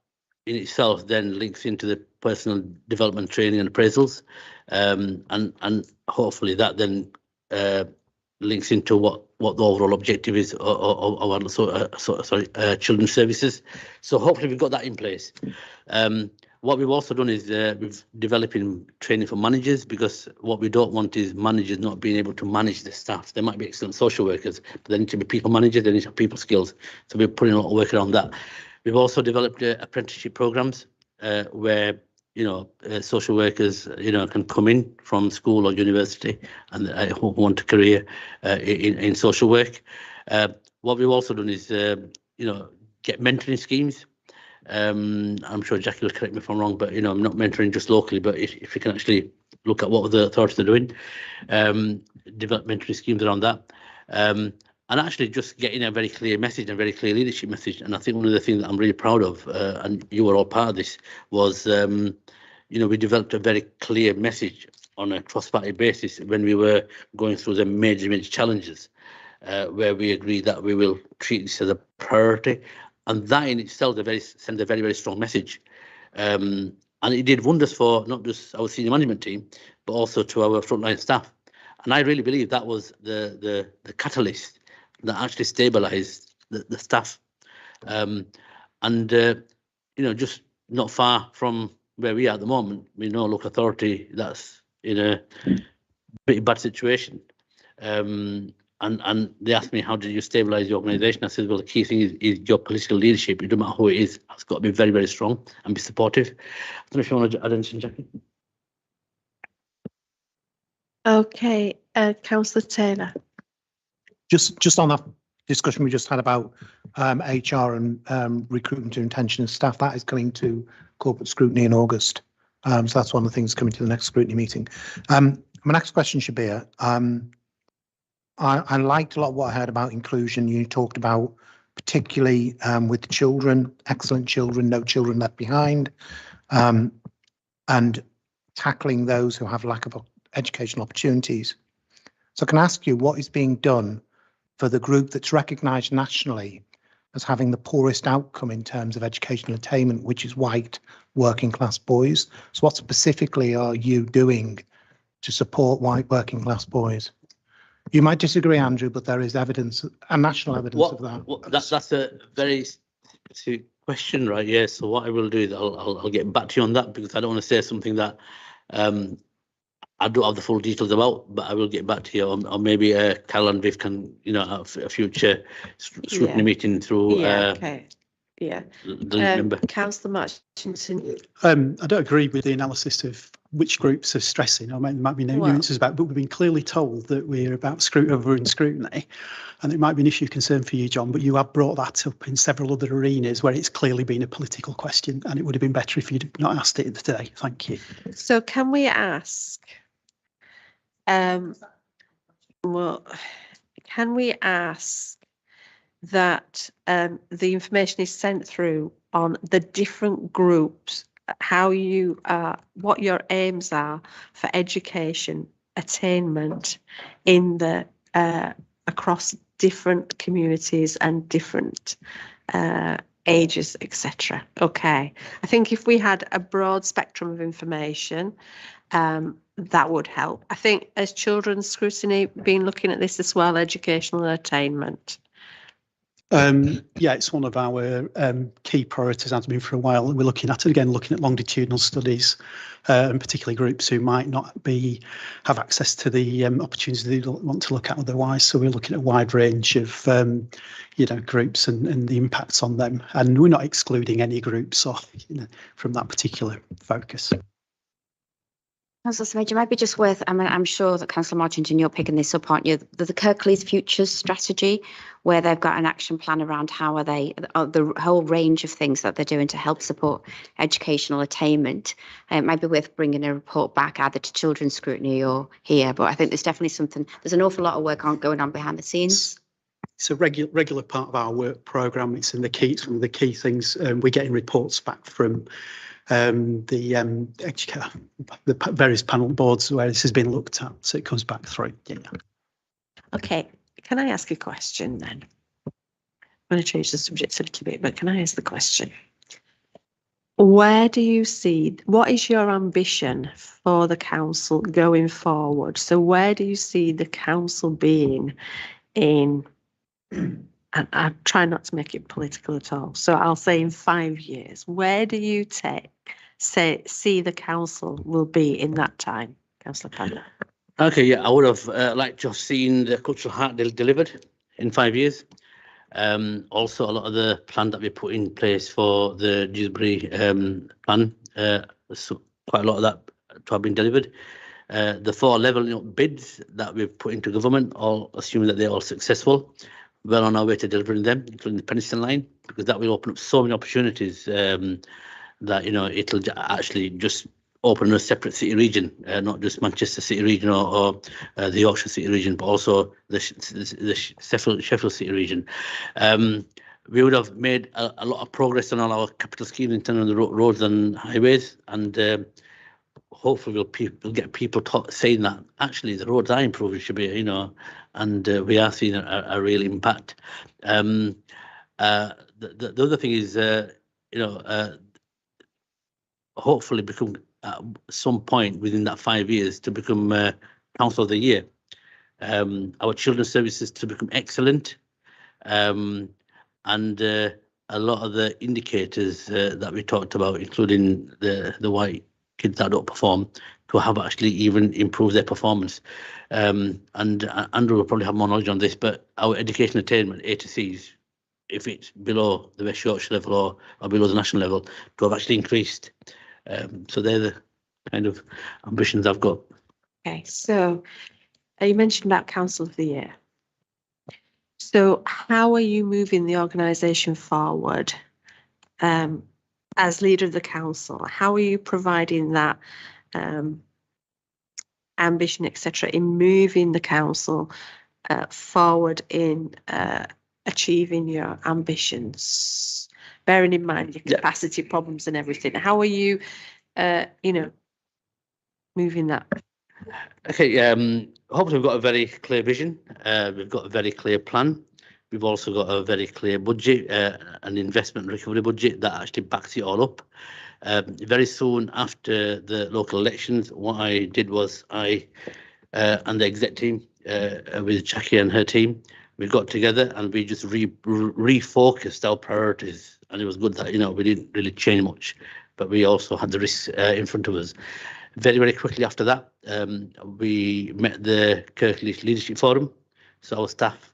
in itself then links into the personal development training and appraisals, and hopefully that then links into what the overall objective is of our children's services. So hopefully we've got that in place. What we've also done is we've developing training for managers, because what we don't want is managers not being able to manage the staff. They might be excellent social workers, but they need to be people managers, they need to have people skills. So we're putting a lot of work around that. We've also developed apprenticeship programs where social workers can come in from school or university and want a career in social work. What we've also done is get mentoring schemes. I'm sure Jackie will correct me if I'm wrong, but I'm not mentoring just locally, but if you can actually look at what the authorities are doing, develop mentoring schemes around that, and actually just getting a very clear message, a very clear leadership message. And I think one of the things that I'm really proud of, and you were all part of this, was we developed a very clear message on a cross-party basis when we were going through the major challenges, where we agreed that we will treat this as a priority. And that in itself sends a very strong message. And it did wonders for not just our senior management team, but also to our frontline staff. And I really believe that was the catalyst that actually stabilised the staff. Just not far from where we are at the moment, we know a local authority that's in a pretty bad situation. And they asked me, how did you stabilise the organisation? I said, well, the key thing is your political leadership. It doesn't matter who it is, it's got to be very strong and be supportive. I don't know if you want to add anything, Jackie. Okay, Councillor Taylor. Just on that discussion we just had about HR and recruitment to intention of staff, that is coming to corporate scrutiny in August. So that's one of the things coming to the next scrutiny meeting. My next question, Shabir. I liked a lot of what I heard about inclusion. You talked about particularly with children, excellent children, no children left behind, and tackling those who have lack of educational opportunities. So I can ask you, what is being done for the group that's recognised nationally as having the poorest outcome in terms of educational attainment, which is white working class boys? So what specifically are you doing to support white working class boys? You might disagree, Andrew, but there is evidence, and national evidence of that. That's a very specific question, right? Yeah. So what I will do is I'll get back to you on that, because I don't want to say something that I don't have the full details about, but I will get back to you, or maybe Carol and Viv can, have a future scrutiny meeting through. Okay. Yeah. The Councillor Marchington. I don't agree with the analysis of which groups are stressing. I mean, there might be nuances about, but we've been clearly told that we're about scrutiny, and it might be an issue of concern for you, John, but you have brought that up in several other arenas where it's clearly been a political question, and it would have been better if you'd not asked it today. Thank you. So can we ask, can we ask that the information is sent through on the different groups, how you what your aims are for education attainment in the across different communities and different ages, etc. Okay, I think if we had a broad spectrum of information, that would help. I think as Children's Scrutiny been looking at this as well, educational attainment. Yeah, it's one of our key priorities, has been for a while. We're looking at it again, looking at longitudinal studies, and particularly groups who might not have access to the opportunities they don't want to look at otherwise. So we're looking at a wide range of groups and the impacts on them, and we're not excluding any groups from that particular focus. Councillor Smith, it might be just worth, I'm sure that Councillor Marchington, you're picking this up, aren't you? The Kirklees Futures strategy, where they've got an action plan around how are they, the whole range of things that they're doing to help support educational attainment. It might be worth bringing a report back either to Children's Scrutiny or here, but I think there's definitely there's an awful lot of work going on behind the scenes. It's a regular part of our work programme. It's one of the key things. We're getting reports back from the various panel boards where this has been looked at. So it comes back through. Yeah. Okay, can I ask a question then? I'm going to change the subject a little bit, but can I ask the question? Where do you see, what is your ambition for the council going forward? So where do you see the council being in, and I try not to make it political at all, so I'll say in 5 years, where do you see the council will be in that time, Councillor Padder? Okay, yeah, I would have liked to have seen the cultural heart delivered in 5 years. Also, a lot of the plan that we put in place for the Dewsbury plan, so quite a lot of that to have been delivered. The 4 level bids that we've put into government, all assuming that they're all successful, well on our way to delivering them, including the Penistone line, because that will open up so many opportunities that it'll actually just open a separate city region, not just Manchester City region or the Yorkshire City region, but also the Sheffield City region. We would have made a lot of progress on all our capital schemes in terms of the roads and highways, and hopefully we'll get people saying that actually the roads are improving, should be, and we are seeing a real impact. The other thing is, hopefully become at some point within that 5 years to become Council of the Year. Our children's services to become excellent, and a lot of the indicators that we talked about, including the white kids that don't perform, to have actually even improved their performance. And Andrew will probably have more knowledge on this, but our education attainment, A to C's, if it's below the West Yorkshire level or below the national level, to have actually increased. So they're the kind of ambitions I've got. Okay, so you mentioned about Council of the Year. So how are you moving the organisation forward as leader of the council? How are you providing that ambition, etc., in moving the council forward in achieving your ambitions, bearing in mind your capacity problems and everything? How are you, moving that? Okay, hopefully we've got a very clear vision. We've got a very clear plan. We've also got a very clear budget, an investment recovery budget that actually backs it all up. Very soon after the local elections, what I did was I and the exec team with Jackie and her team, we got together and we just refocused our priorities. And it was good that, we didn't really change much, but we also had the risks in front of us. Very, very quickly after that, we met the Kirklees Leadership Forum. So our staff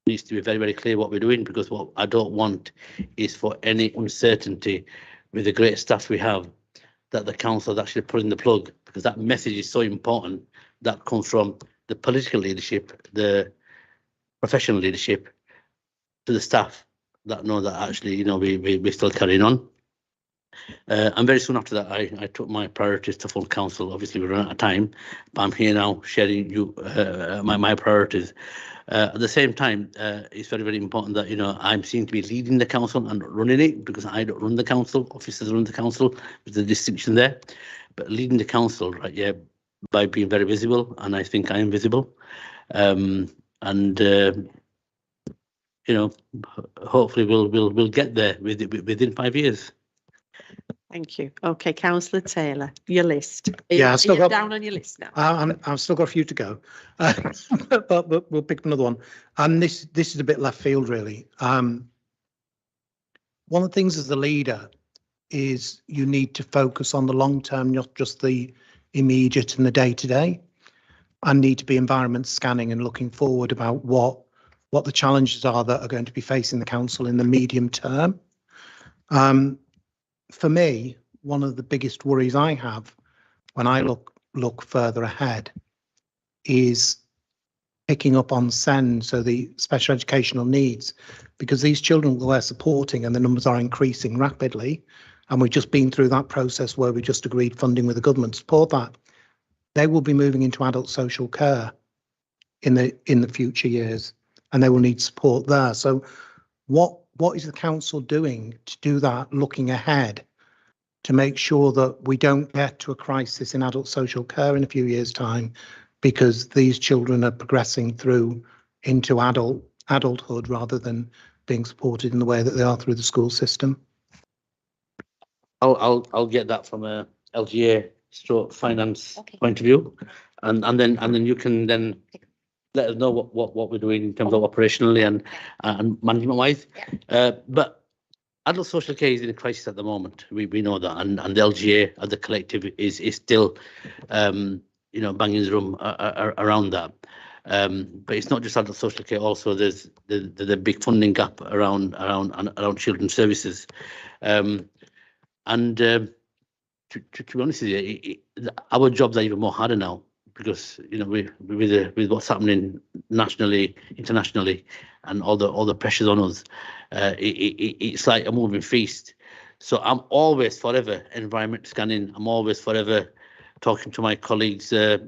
needs to be very, very clear what we're doing, because what I don't want is for any uncertainty with the great staff we have, that the council is actually pulling the plug, because that message is so important. That comes from the political leadership, the professional leadership, to the staff that know that actually, we're still carrying on. And very soon after that, I took my priorities to full council. Obviously, we run out of time, but I'm here now sharing you my priorities. At the same time, it's very, very important that, I'm seen to be leading the council and running it, because I don't run the council, officers run the council, there's a distinction there. But leading the council, right, yeah, by being very visible, and I think I am visible. Hopefully we'll get there within 5 years. Thank you. Okay, Councillor Taylor, your list. Yeah, I've still got down on your list now. I've still got a few to go, but we'll pick another one. And this is a bit left field, really. One of the things as the leader is you need to focus on the long term, not just the immediate and the day to day. And need to be environment scanning and looking forward about what the challenges are that are going to be facing the council in the medium term. For me, one of the biggest worries I have when I look further ahead is picking up on SEND, so the special educational needs, because these children we're supporting and the numbers are increasing rapidly, and we've just been through that process where we just agreed funding with the government to support that. They will be moving into adult social care in the future years, and they will need support there. So what is the council doing to do that, looking ahead, to make sure that we don't get to a crisis in adult social care in a few years' time, because these children are progressing through into adulthood rather than being supported in the way that they are through the school system? I'll get that from a LGA stroke finance point of view, and then you can then let us know what we're doing in terms of operationally and management wise. But adult social care is in a crisis at the moment. We know that, and the LGA as a collective is still banging the drum around that. But it's not just adult social care. Also, there's a big funding gap around children's services. And to be honest with you, our jobs are even more harder now because with what's happening nationally, internationally, and all the pressures on us, it's like a moving feast. So I'm always forever environment scanning. I'm always forever talking to my colleagues at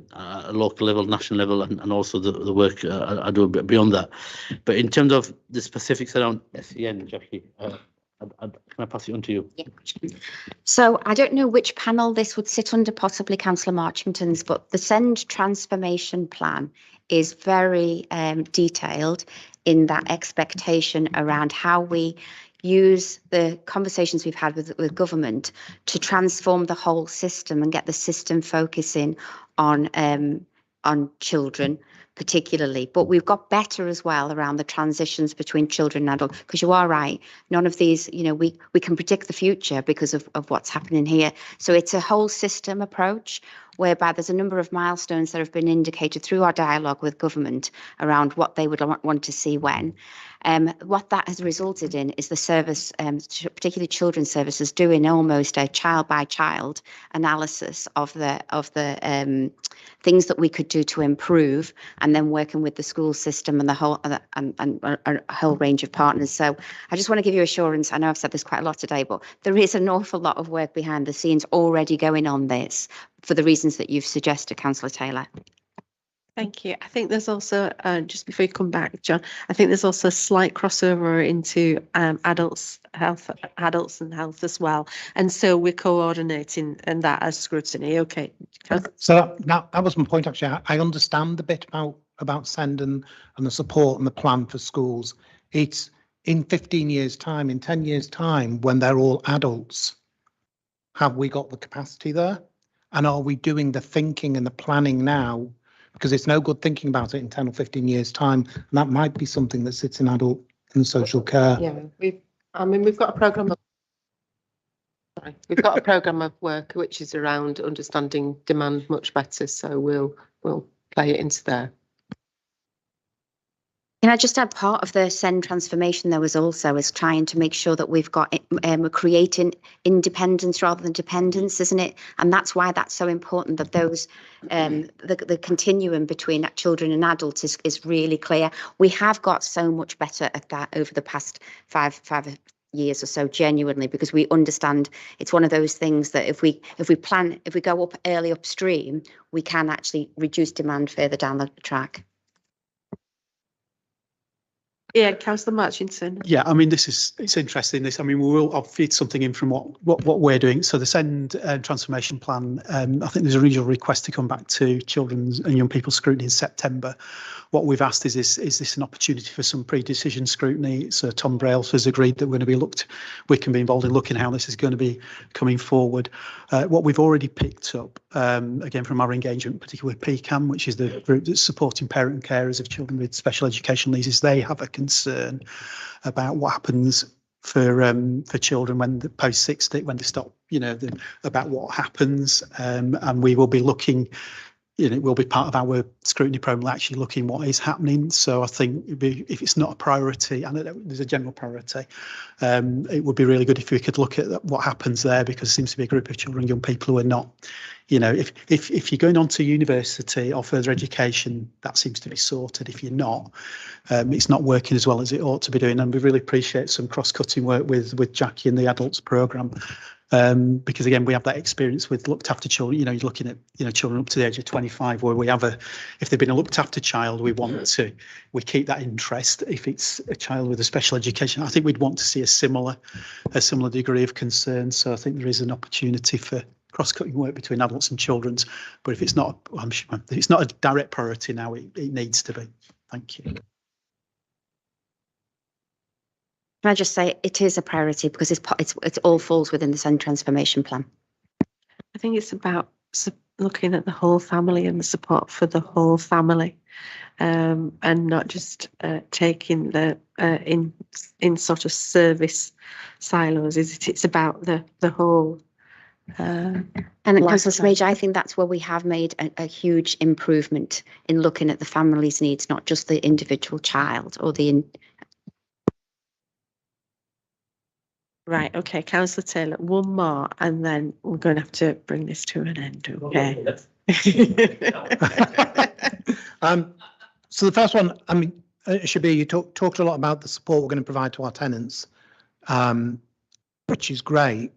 local level, national level, and also the work I do beyond that. But in terms of the specifics around SEN, Jackie, can I pass it on to you? Yeah. So I don't know which panel this would sit under, possibly Councillor Marchington's, but the SEND transformation plan is very detailed in that expectation around how we use the conversations we've had with government to transform the whole system and get the system focusing on children particularly, but we've got better as well around the transitions between children and adults, because you are right, none of these, we can predict the future because of what's happening here. So it's a whole system approach whereby there's a number of milestones that have been indicated through our dialogue with government around what they would want to see when. What that has resulted in is the service, particularly children's services, doing almost a child by child analysis of the things that we could do to improve, and then working with the school system and the whole and a whole range of partners. So I just want to give you assurance. I know I've said this quite a lot today, but there is an awful lot of work behind the scenes already going on this for the reasons that you've suggested, Councillor Taylor. Thank you. I think there's also, just before you come back, John, I think there's also a slight crossover into adults and health as well. And so we're coordinating and that as Scrutiny. Okay. So that was my point, actually. I understand the bit about SEND and the support and the plan for schools. It's in 15 years' time, in 10 years' time, when they're all adults, have we got the capacity there? And are we doing the thinking and the planning now? Because it's no good thinking about it in 10 or 15 years' time. And that might be something that sits in adult and social care. Yeah, we've got a programme of work which is around understanding demand much better, so we'll play it into there. Can I just add, part of the SEND transformation there was also is trying to make sure that we've got we're creating independence rather than dependence, isn't it? And that's why that's so important, that those the continuum between children and adults is really clear. We have got so much better at that over the past five years or so, genuinely, because we understand it's one of those things that if we go up early upstream, we can actually reduce demand further down the track. Yeah, Councillor Marchington. Yeah, I mean, it's interesting. I'll feed something in from what we're doing. So the SEND transformation plan, I think there's a regional request to come back to children's and young people's scrutiny in September. What we've asked is this an opportunity for some pre-decision scrutiny? So Tom Brails has agreed that we can be involved in looking how this is going to be coming forward. What we've already picked up, again from our engagement, particularly with PCAM, which is the group that's supporting parent and carers of children with special educational needs, is they have a concern about what happens for children when the post 60, when they stop, about what happens, and we will be looking. It will be part of our scrutiny program, actually looking what is happening. So I think if it's not a priority, and there's a general priority, it would be really good if we could look at what happens there, because there seems to be a group of children, young people who are not, if you're going on to university or further education, that seems to be sorted. If you're not, it's not working as well as it ought to be doing. And we really appreciate some cross-cutting work with Jackie and the adults programme Because again, we have that experience with looked after children. You're looking at children up to the age of 25, where we have if they've been a looked after child, we keep that interest. If it's a child with a special education, I think we'd want to see a similar degree of concern. So I think there is an opportunity for cross-cutting work between adults and children's, but if it's not, I'm sure it's not a direct priority now. It needs to be. Thank you. Can I just say it is a priority because it all falls within the SEND transformation plan. I think it's about looking at the whole family and the support for the whole family, and not just taking the in sort of service silos. It's about the whole. And Councillor Major, I think that's where we have made a huge improvement in looking at the family's needs, not just the individual child or the. Right, okay, Councillor Taylor, one more, and then we're going to have to bring this to an end, okay? So the first one, I mean, Shabir, you talked a lot about the support we're going to provide to our tenants, which is great.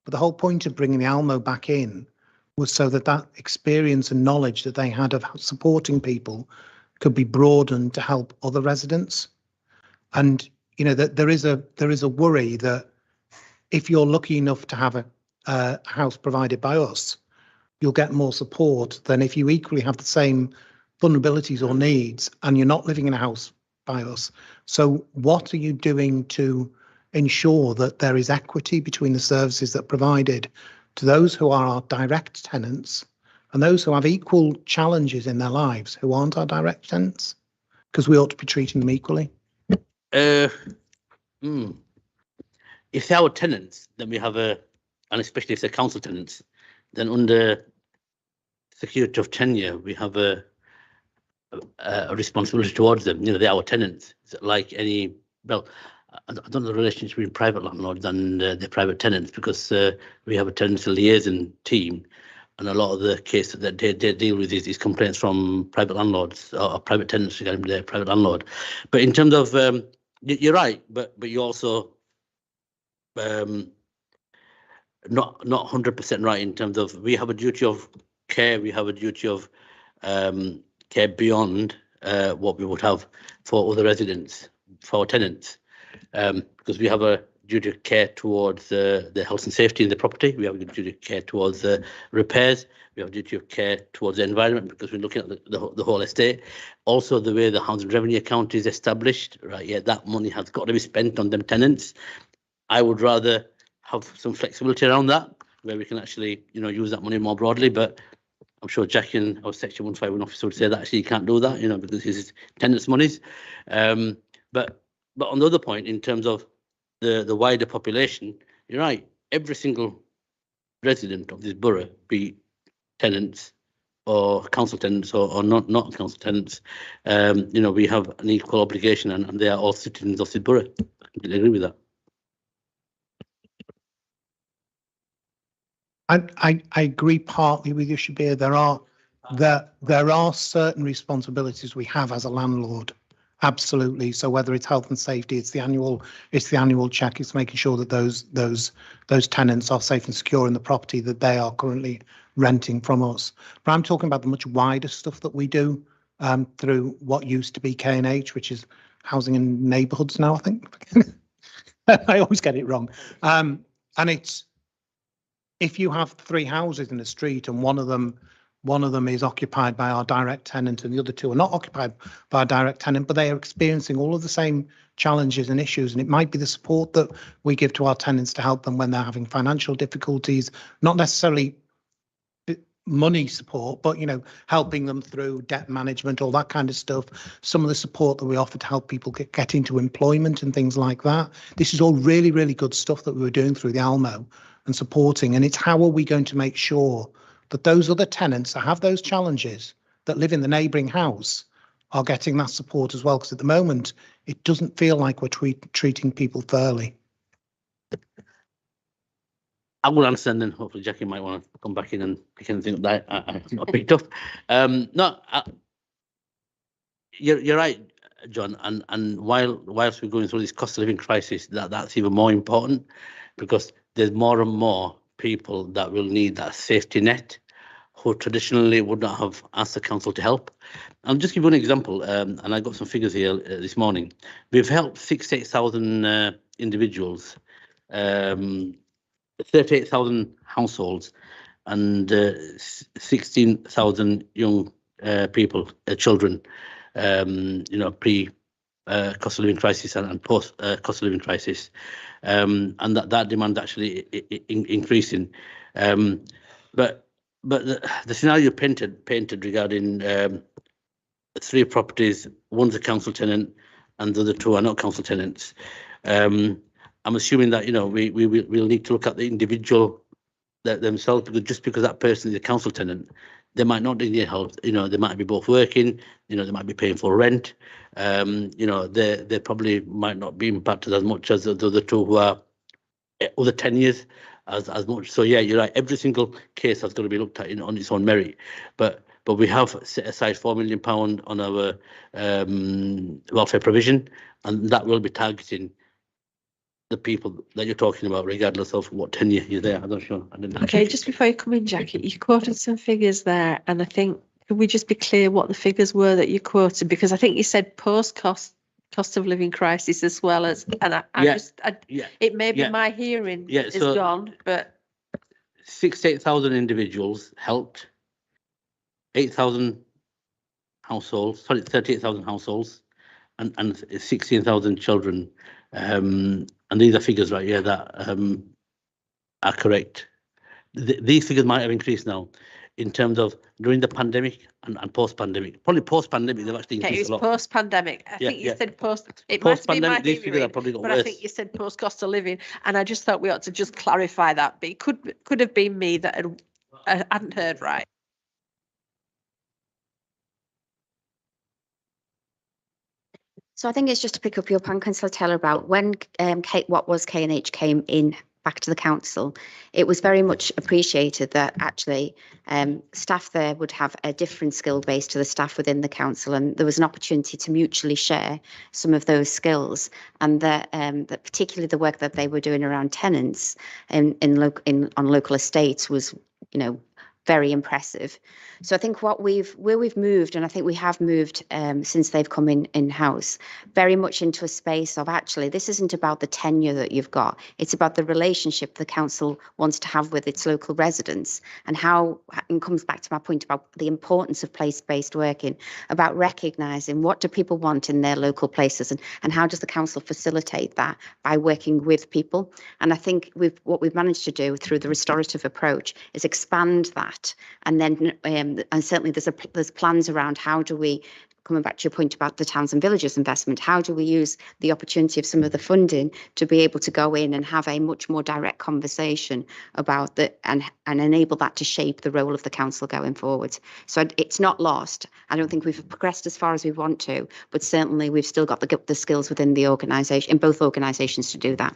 But the whole point of bringing the Almo back in was so that experience and knowledge that they had of supporting people could be broadened to help other residents. And that there is a worry that if you're lucky enough to have a house provided by us, you'll get more support than if you equally have the same vulnerabilities or needs and you're not living in a house by us. So what are you doing to ensure that there is equity between the services that are provided to those who are our direct tenants and those who have equal challenges in their lives who aren't our direct tenants? Because we ought to be treating them equally. If they're our tenants, then we have and especially if they're council tenants, then under security of tenure, we have a responsibility towards them. They're our tenants. Like any, well, I don't know the relationship between private landlords and their private tenants, because we have a tenancy liaison team, and a lot of the cases that they deal with is complaints from private landlords or private tenants regarding their private landlord. But in terms of, you're right, but you also not 100% right in terms of we have a duty of care, we have a duty of care beyond what we would have for other residents, for our tenants, because we have a duty of care towards the health and safety in the property, we have a duty of care towards the repairs, we have a duty of care towards the environment because we're looking at the whole estate. Also, the way the housing revenue account is established, right? Yeah, that money has got to be spent on them tenants. I would rather have some flexibility around that, where we can actually, use that money more broadly. But I'm sure Jack and our Section 151 officer would say that actually you can't do that, because this is tenants' monies. But on the other point, in terms of the wider population, you're right. Every single resident of this borough, be tenants or council tenants or not council tenants, we have an equal obligation, and they are all citizens of this borough. I completely agree with that. I agree partly with you, Shabir. There are certain responsibilities we have as a landlord, absolutely. So whether it's health and safety, it's the annual check, it's making sure that those tenants are safe and secure in the property that they are currently renting from us. But I'm talking about the much wider stuff that we do through what used to be K&H, which is housing and neighbourhoods now, I think. I always get it wrong. And it's, if you have 3 houses in a street and one of them is occupied by our direct tenant and the other 2 are not occupied by a direct tenant, but they are experiencing all of the same challenges and issues, and it might be the support that we give to our tenants to help them when they're having financial difficulties, not necessarily money support, but helping them through debt management, all that kind of stuff. Some of the support that we offer to help people get into employment and things like that. This is all really, really good stuff that we were doing through the Almo and supporting, and it's how are we going to make sure that those other tenants that have those challenges that live in the neighbouring house are getting that support as well, because at the moment it doesn't feel like we're treating people fairly. I will answer, and then hopefully Jackie might want to come back in and pick anything up that I've not picked up. You're right, John, and whilst we're going through this cost of living crisis, that's even more important, because there's more and more people that will need that safety net, who traditionally would not have asked the council to help. I'll just give you an example, and I got some figures here this morning. We've helped 68,000 individuals, 38,000 households, and 16,000 young people, children, pre cost of living crisis and post cost of living crisis, and that demand actually increasing. But the scenario painted regarding 3 properties, one's a council tenant, and the other 2 are not council tenants. I'm assuming that we'll need to look at the individual themselves, because just because that person is a council tenant, they might not need help. They might be both working. They might be paying for rent. They probably might not be impacted as much as the other 2 who are other 10 years as much. So yeah, you're right. Every single case has got to be looked at on its own merit. But we have set aside £4 million on our welfare provision, and that will be targeting the people that you're talking about, regardless of what tenure you're there. I'm not sure. Okay, just before you come in, Jackie, you quoted some figures there, and I think, could we just be clear what the figures were that you quoted? Because I think you said post cost of living crisis as well as, and it may be my hearing is gone, but 68,000 individuals helped, 8,000 households, sorry, 38,000 households, and 16,000 children. And these are figures, right? Yeah, that are correct. These figures might have increased now in terms of during the pandemic and post-pandemic. Probably post-pandemic, they've actually increased a lot. It was post-pandemic. I think you said post. It might be my these figures have hearing, probably got but worse. I think you said post cost of living, and I just thought we ought to just clarify that. But it could have been me that hadn't heard right. So I think it's just to pick up your point, Councillor Taylor, about when what was K&H came in back to the council, it was very much appreciated that actually staff there would have a different skill base to the staff within the council, and there was an opportunity to mutually share some of those skills, and that particularly the work that they were doing around tenants on local estates was, very impressive. So I think where we've moved, and I think we have moved since they've come in-house, very much into a space of actually, this isn't about the tenure that you've got, it's about the relationship the council wants to have with its local residents, and comes back to my point about the importance of place-based working, about recognising what do people want in their local places, and how does the council facilitate that by working with people. And I think what we've managed to do through the restorative approach is expand that. And then, and certainly there's plans around how do we, coming back to your point about the towns and villages investment, how do we use the opportunity of some of the funding to be able to go in and have a much more direct conversation about and enable that to shape the role of the council going forward. So it's not lost. I don't think we've progressed as far as we want to, but certainly we've still got the skills within the organisation, in both organisations, to do that.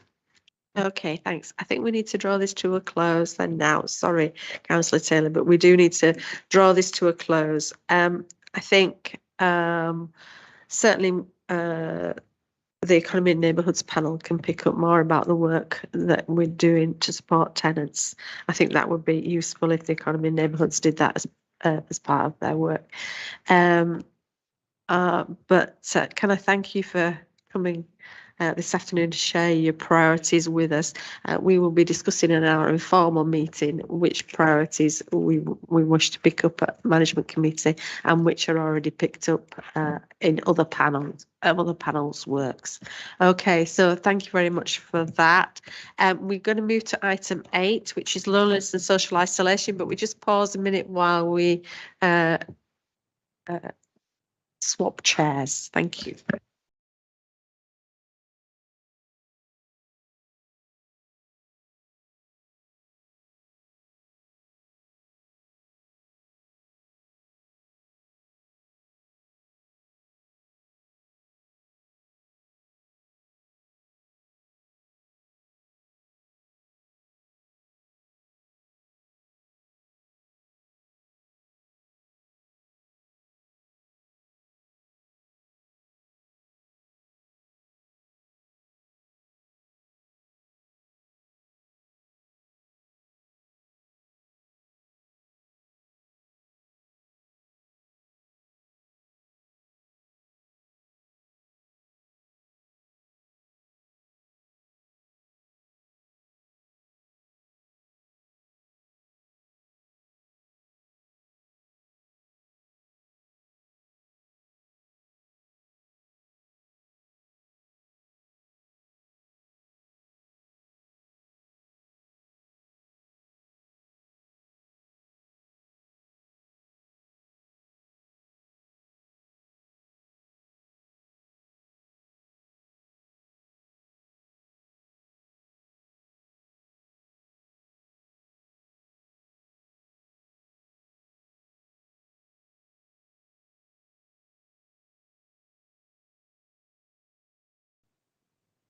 Okay, thanks. I think we need to draw this to a close then now. Sorry, Councillor Taylor, but we do need to draw this to a close. I think certainly the Economy and Neighbourhoods panel can pick up more about the work that we're doing to support tenants. I think that would be useful if the Economy and Neighbourhoods did that as part of their work. But can I thank you for coming this afternoon to share your priorities with us. We will be discussing in our informal meeting which priorities we wish to pick up at management committee and which are already picked up in other panels works. Okay, so thank you very much for that. We're going to move to item 8, which is loneliness and social isolation, but we just pause a minute while we swap chairs. Thank you.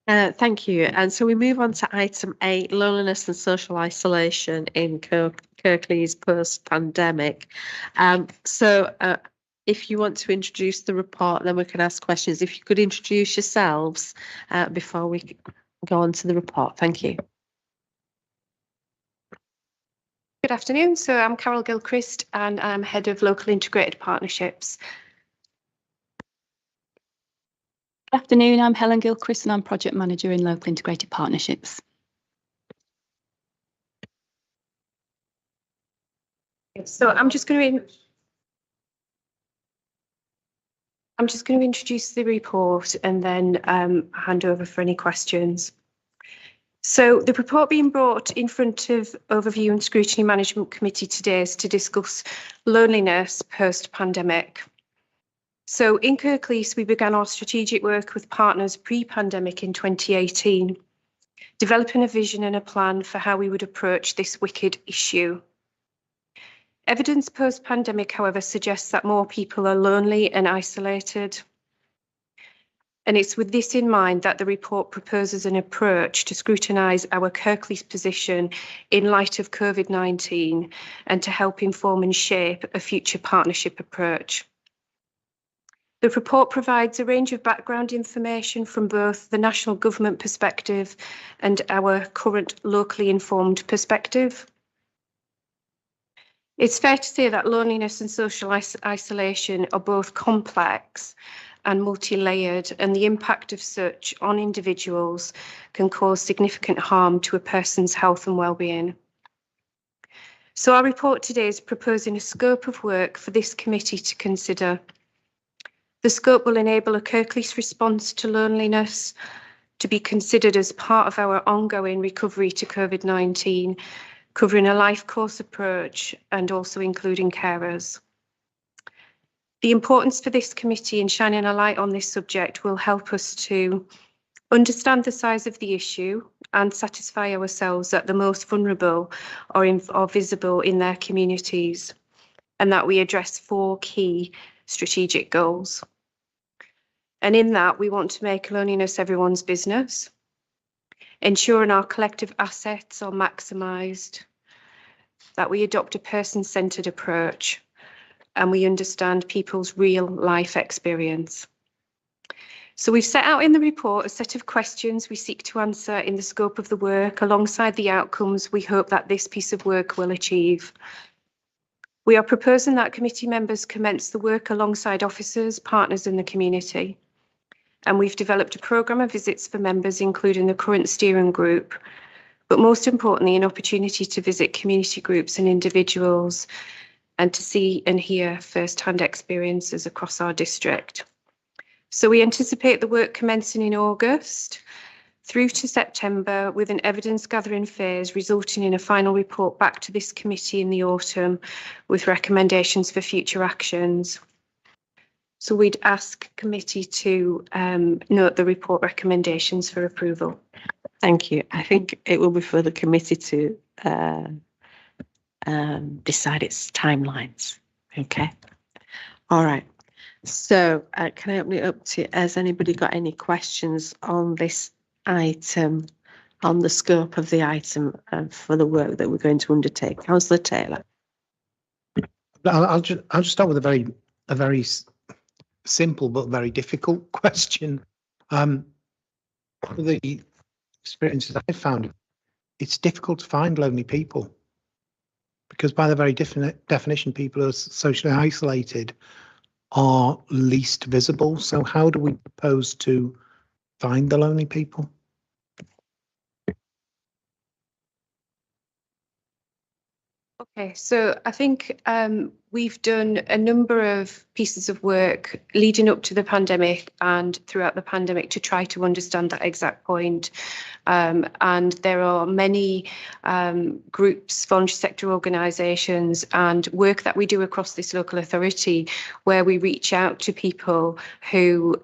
Thank you. And so we move on to item 8, loneliness and social isolation in Kirklees post-pandemic. If you want to introduce the report, then we can ask questions. If you could introduce yourselves before we go on to the report. Thank you. Good afternoon. So I'm Carol Gilchrist and I'm Head of Local Integrated Partnerships. Good afternoon, I'm Helen Gilchrist and I'm Project Manager in Local Integrated Partnerships. So I'm just going to introduce the report and then hand over for any questions. So the report being brought in front of Overview and Scrutiny Management Committee today is to discuss loneliness post-pandemic. So in Kirklees, we began our strategic work with partners pre-pandemic in 2018, developing a vision and a plan for how we would approach this wicked issue. Evidence post-pandemic, however, suggests that more people are lonely and isolated. And it's with this in mind that the report proposes an approach to scrutinise our Kirklees position in light of COVID-19 and to help inform and shape a future partnership approach. The report provides a range of background information from both the national government perspective and our current locally informed perspective. It's fair to say that loneliness and social isolation are both complex and multi-layered, and the impact of such on individuals can cause significant harm to a person's health and well-being. So our report today is proposing a scope of work for this committee to consider. The scope will enable a Kirklees response to loneliness to be considered as part of our ongoing recovery to COVID-19, covering a life course approach and also including carers. The importance for this committee in shining a light on this subject will help us to understand the size of the issue and satisfy ourselves that the most vulnerable are visible in their communities, and that we address 4 key strategic goals. And in that, we want to make loneliness everyone's business, ensuring our collective assets are maximised, that we adopt a person-centred approach, and we understand people's real life experience. So we've set out in the report a set of questions we seek to answer in the scope of the work, alongside the outcomes we hope that this piece of work will achieve. We are proposing that committee members commence the work alongside officers, partners in the community. And we've developed a programme of visits for members, including the current steering group, but most importantly, an opportunity to visit community groups and individuals and to see and hear first-hand experiences across our district. So we anticipate the work commencing in August through to September, with an evidence gathering phase resulting in a final report back to this committee in the autumn with recommendations for future actions. So we'd ask committee to note the report recommendations for approval. Thank you. I think it will be for the committee to decide its timelines. Okay. All right. So can I open it up to, has anybody got any questions on this item, on the scope of the item for the work that we're going to undertake? Councillor Taylor. I'll just start with a very simple but very difficult question. The experiences I've found, it's difficult to find lonely people, because by the very definition, people who are socially isolated are least visible. So how do we propose to find the lonely people? Okay, so I think we've done a number of pieces of work leading up to the pandemic and throughout the pandemic to try to understand that exact point. And there are many groups, voluntary sector organisations, and work that we do across this local authority where we reach out to people who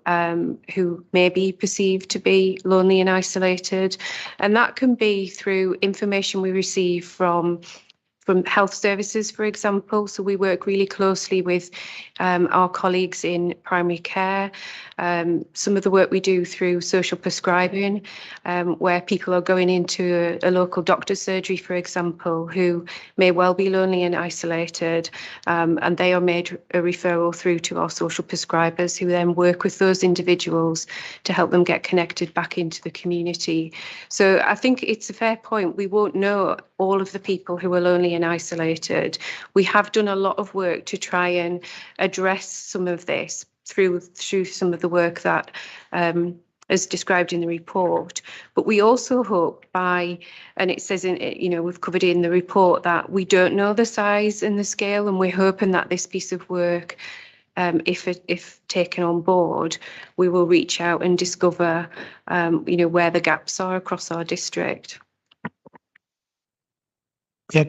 may be perceived to be lonely and isolated. And that can be through information we receive from from health services, for example. So we work really closely with our colleagues in primary care. Some of the work we do through social prescribing, where people are going into a local doctor's surgery, for example, who may well be lonely and isolated, and they are made a referral through to our social prescribers, who then work with those individuals to help them get connected back into the community. So I think it's a fair point. We won't know all of the people who are lonely and isolated. We have done a lot of work to try and address some of this through some of the work that as described in the report. But we also hope by, and it says we've covered in the report that we don't know the size and the scale, and we're hoping that this piece of work, if taken on board, we will reach out and discover where the gaps are across our district. Yeah,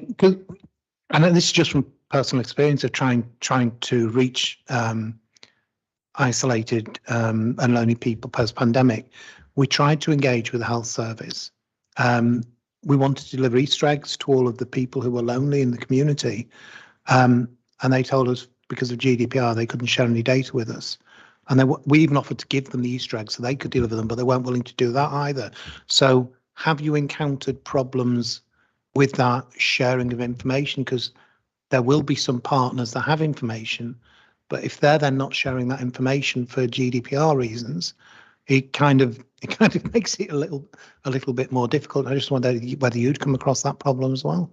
and this is just from personal experience of trying to reach isolated and lonely people post-pandemic. We tried to engage with the health service. We wanted to deliver Easter eggs to all of the people who were lonely in the community, and they told us because of GDPR they couldn't share any data with us. And we even offered to give them the Easter eggs so they could deliver them, but they weren't willing to do that either. So have you encountered problems with that sharing of information? Because there will be some partners that have information, but if they're then not sharing that information for GDPR reasons, it kind of makes it a little bit more difficult. I just wonder whether you'd come across that problem as well.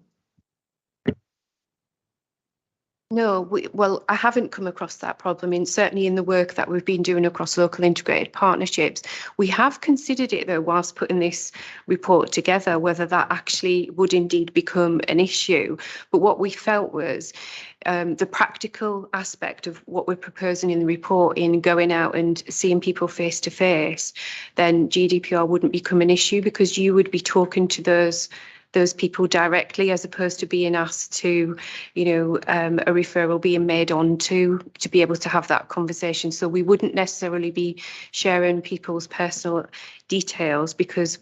No, well, I haven't come across that problem. Certainly in the work that we've been doing across local integrated partnerships. We have considered it, though, whilst putting this report together, whether that actually would indeed become an issue. But what we felt was the practical aspect of what we're proposing in the report, in going out and seeing people face to face, then GDPR wouldn't become an issue, because you would be talking to those people directly, as opposed to being asked to, a referral being made on to be able to have that conversation. So we wouldn't necessarily be sharing people's personal details, because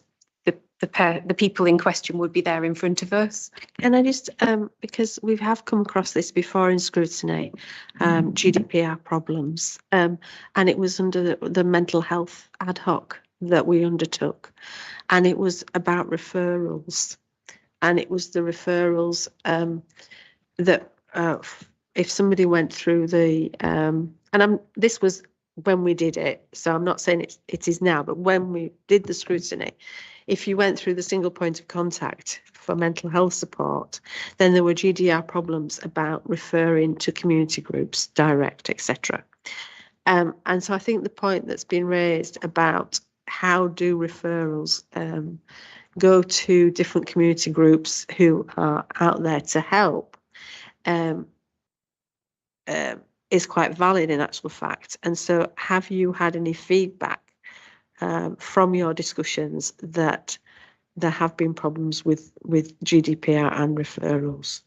the people in question would be there in front of us. And I just, because we have come across this before in Scrutiny, GDPR problems, and it was under the mental health ad hoc that we undertook, and it was about referrals. And it was the referrals that if somebody went through the, this was when we did it, so I'm not saying it is now, but when we did the scrutiny, if you went through the single point of contact for mental health support, then there were GDPR problems about referring to community groups, direct, etc. And so I think the point that's been raised about how do referrals go to different community groups who are out there to help is quite valid in actual fact. And so have you had any feedback from your discussions that there have been problems with GDPR and referrals?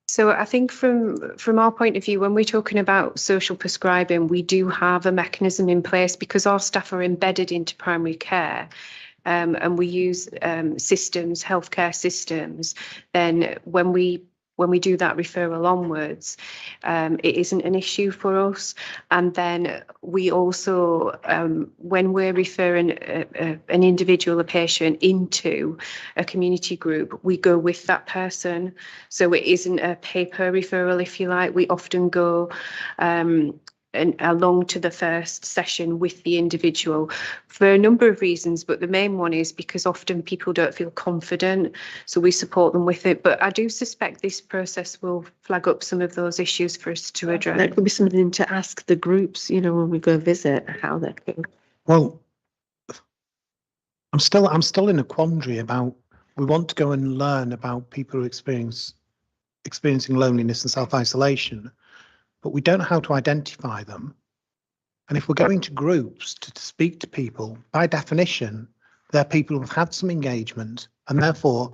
So I think from our point of view, when we're talking about social prescribing, we do have a mechanism in place because our staff are embedded into primary care, and we use systems, healthcare systems. Then when we do that referral onwards, it isn't an issue for us. And then we also, when we're referring an individual, a patient, into a community group, we go with that person. So it isn't a paper referral, if you like. We often go and along to the first session with the individual for a number of reasons, but the main one is because often people don't feel confident, so we support them with it. But I do suspect this process will flag up some of those issues for us to address. That could be something to ask the groups, when we go visit, how they feel. Well, I'm still in a quandary about, we want to go and learn about people who experiencing loneliness and self-isolation, but we don't know how to identify them. And if we're going to groups to speak to people, by definition, they're people who've had some engagement and therefore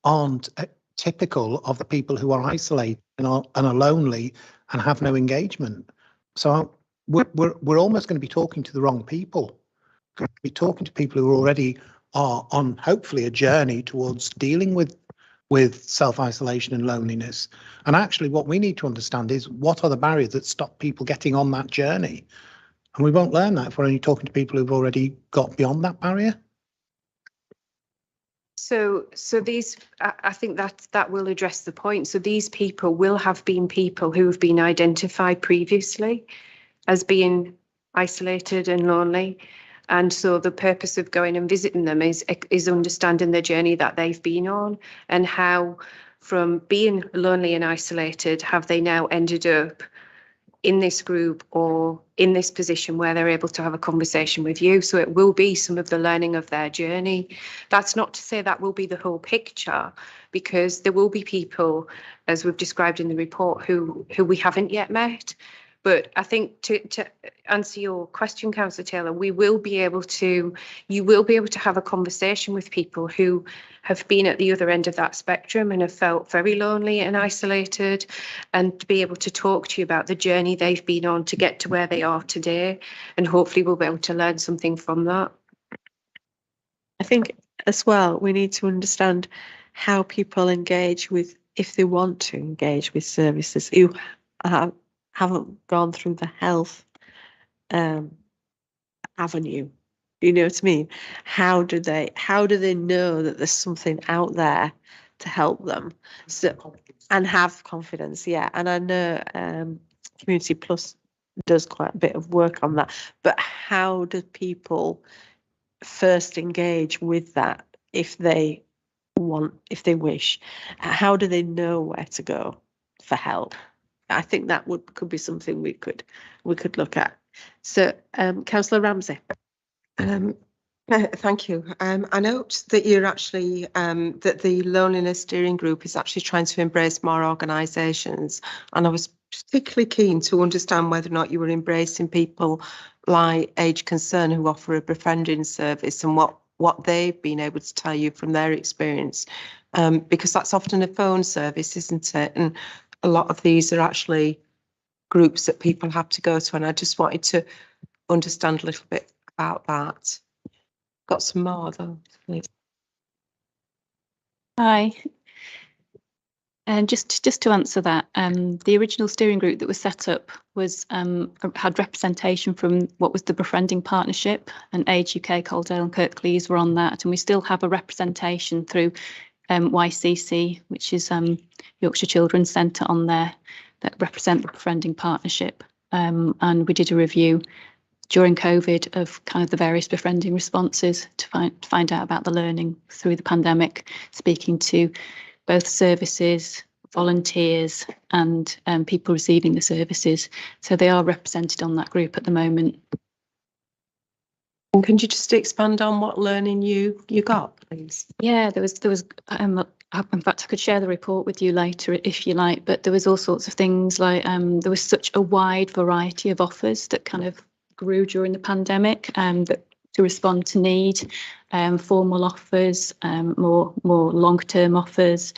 aren't typical of the people who are isolated and are lonely and have no engagement. So we're almost going to be talking to the wrong people. We're going to be talking to people who already are on, hopefully, a journey towards dealing with with self-isolation and loneliness. And actually what we need to understand is what are the barriers that stop people getting on that journey? And we won't learn that if we're only talking to people who've already got beyond that barrier. So these, I think that will address the point. So these people will have been people who have been identified previously as being isolated and lonely. And so the purpose of going and visiting them is understanding the journey that they've been on and how from being lonely and isolated, have they now ended up in this group or in this position where they're able to have a conversation with you. So it will be some of the learning of their journey. That's not to say that will be the whole picture, because there will be people, as we've described in the report, who we haven't yet met. But I think to answer your question, Councillor Taylor, you will be able to have a conversation with people who have been at the other end of that spectrum and have felt very lonely and isolated, and to be able to talk to you about the journey they've been on to get to where they are today. And hopefully we'll be able to learn something from that. I think as well, we need to understand how people engage with, if they want to engage with services who haven't gone through the health avenue. You know what I mean? How do they know that there's something out there to help them? So, and have confidence, yeah. And I know Community Plus does quite a bit of work on that. But how do people first engage with that if they wish? How do they know where to go for help? I think that could be something we could look at. So, Councillor Ramsey. Thank you. I note that you're actually that the Loneliness Steering Group is actually trying to embrace more organisations, and I was particularly keen to understand whether or not you were embracing people like Age Concern who offer a befriending service, and what they've been able to tell you from their experience, because that's often a phone service, isn't it? And a lot of these are actually groups that people have to go to, and I just wanted to understand a little bit about that. Got some more though, please. Hi. And just to answer that, the original steering group that was set up was had representation from what was the Befriending Partnership, and Age UK, Coaldale and Kirklees were on that, and we still have a representation through YCC, which is Yorkshire Children's Centre, on there that represent the Befriending Partnership. And we did a review during COVID of kind of the various befriending responses to find out about the learning through the pandemic, speaking to both services, volunteers and people receiving the services. So they are represented on that group at the moment. And can you just expand on what learning you got, please? Yeah, there was in fact, I could share the report with you later if you like, but there was all sorts of things like there was such a wide variety of offers that kind of grew during the pandemic that to respond to need, formal offers, more long-term offers.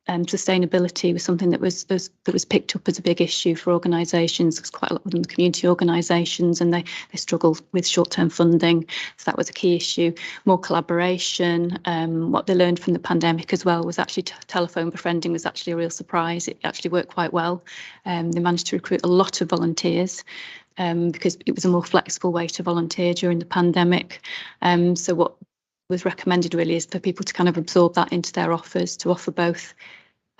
Sustainability was something that was picked up as a big issue for organisations. There's quite a lot of them, community organisations, and they struggle with short-term funding. So that was a key issue. More collaboration. What they learned from the pandemic as well was actually telephone befriending was actually a real surprise. It actually worked quite well. They managed to recruit a lot of volunteers because it was a more flexible way to volunteer during the pandemic. So what was recommended really is for people to kind of absorb that into their offers, to offer both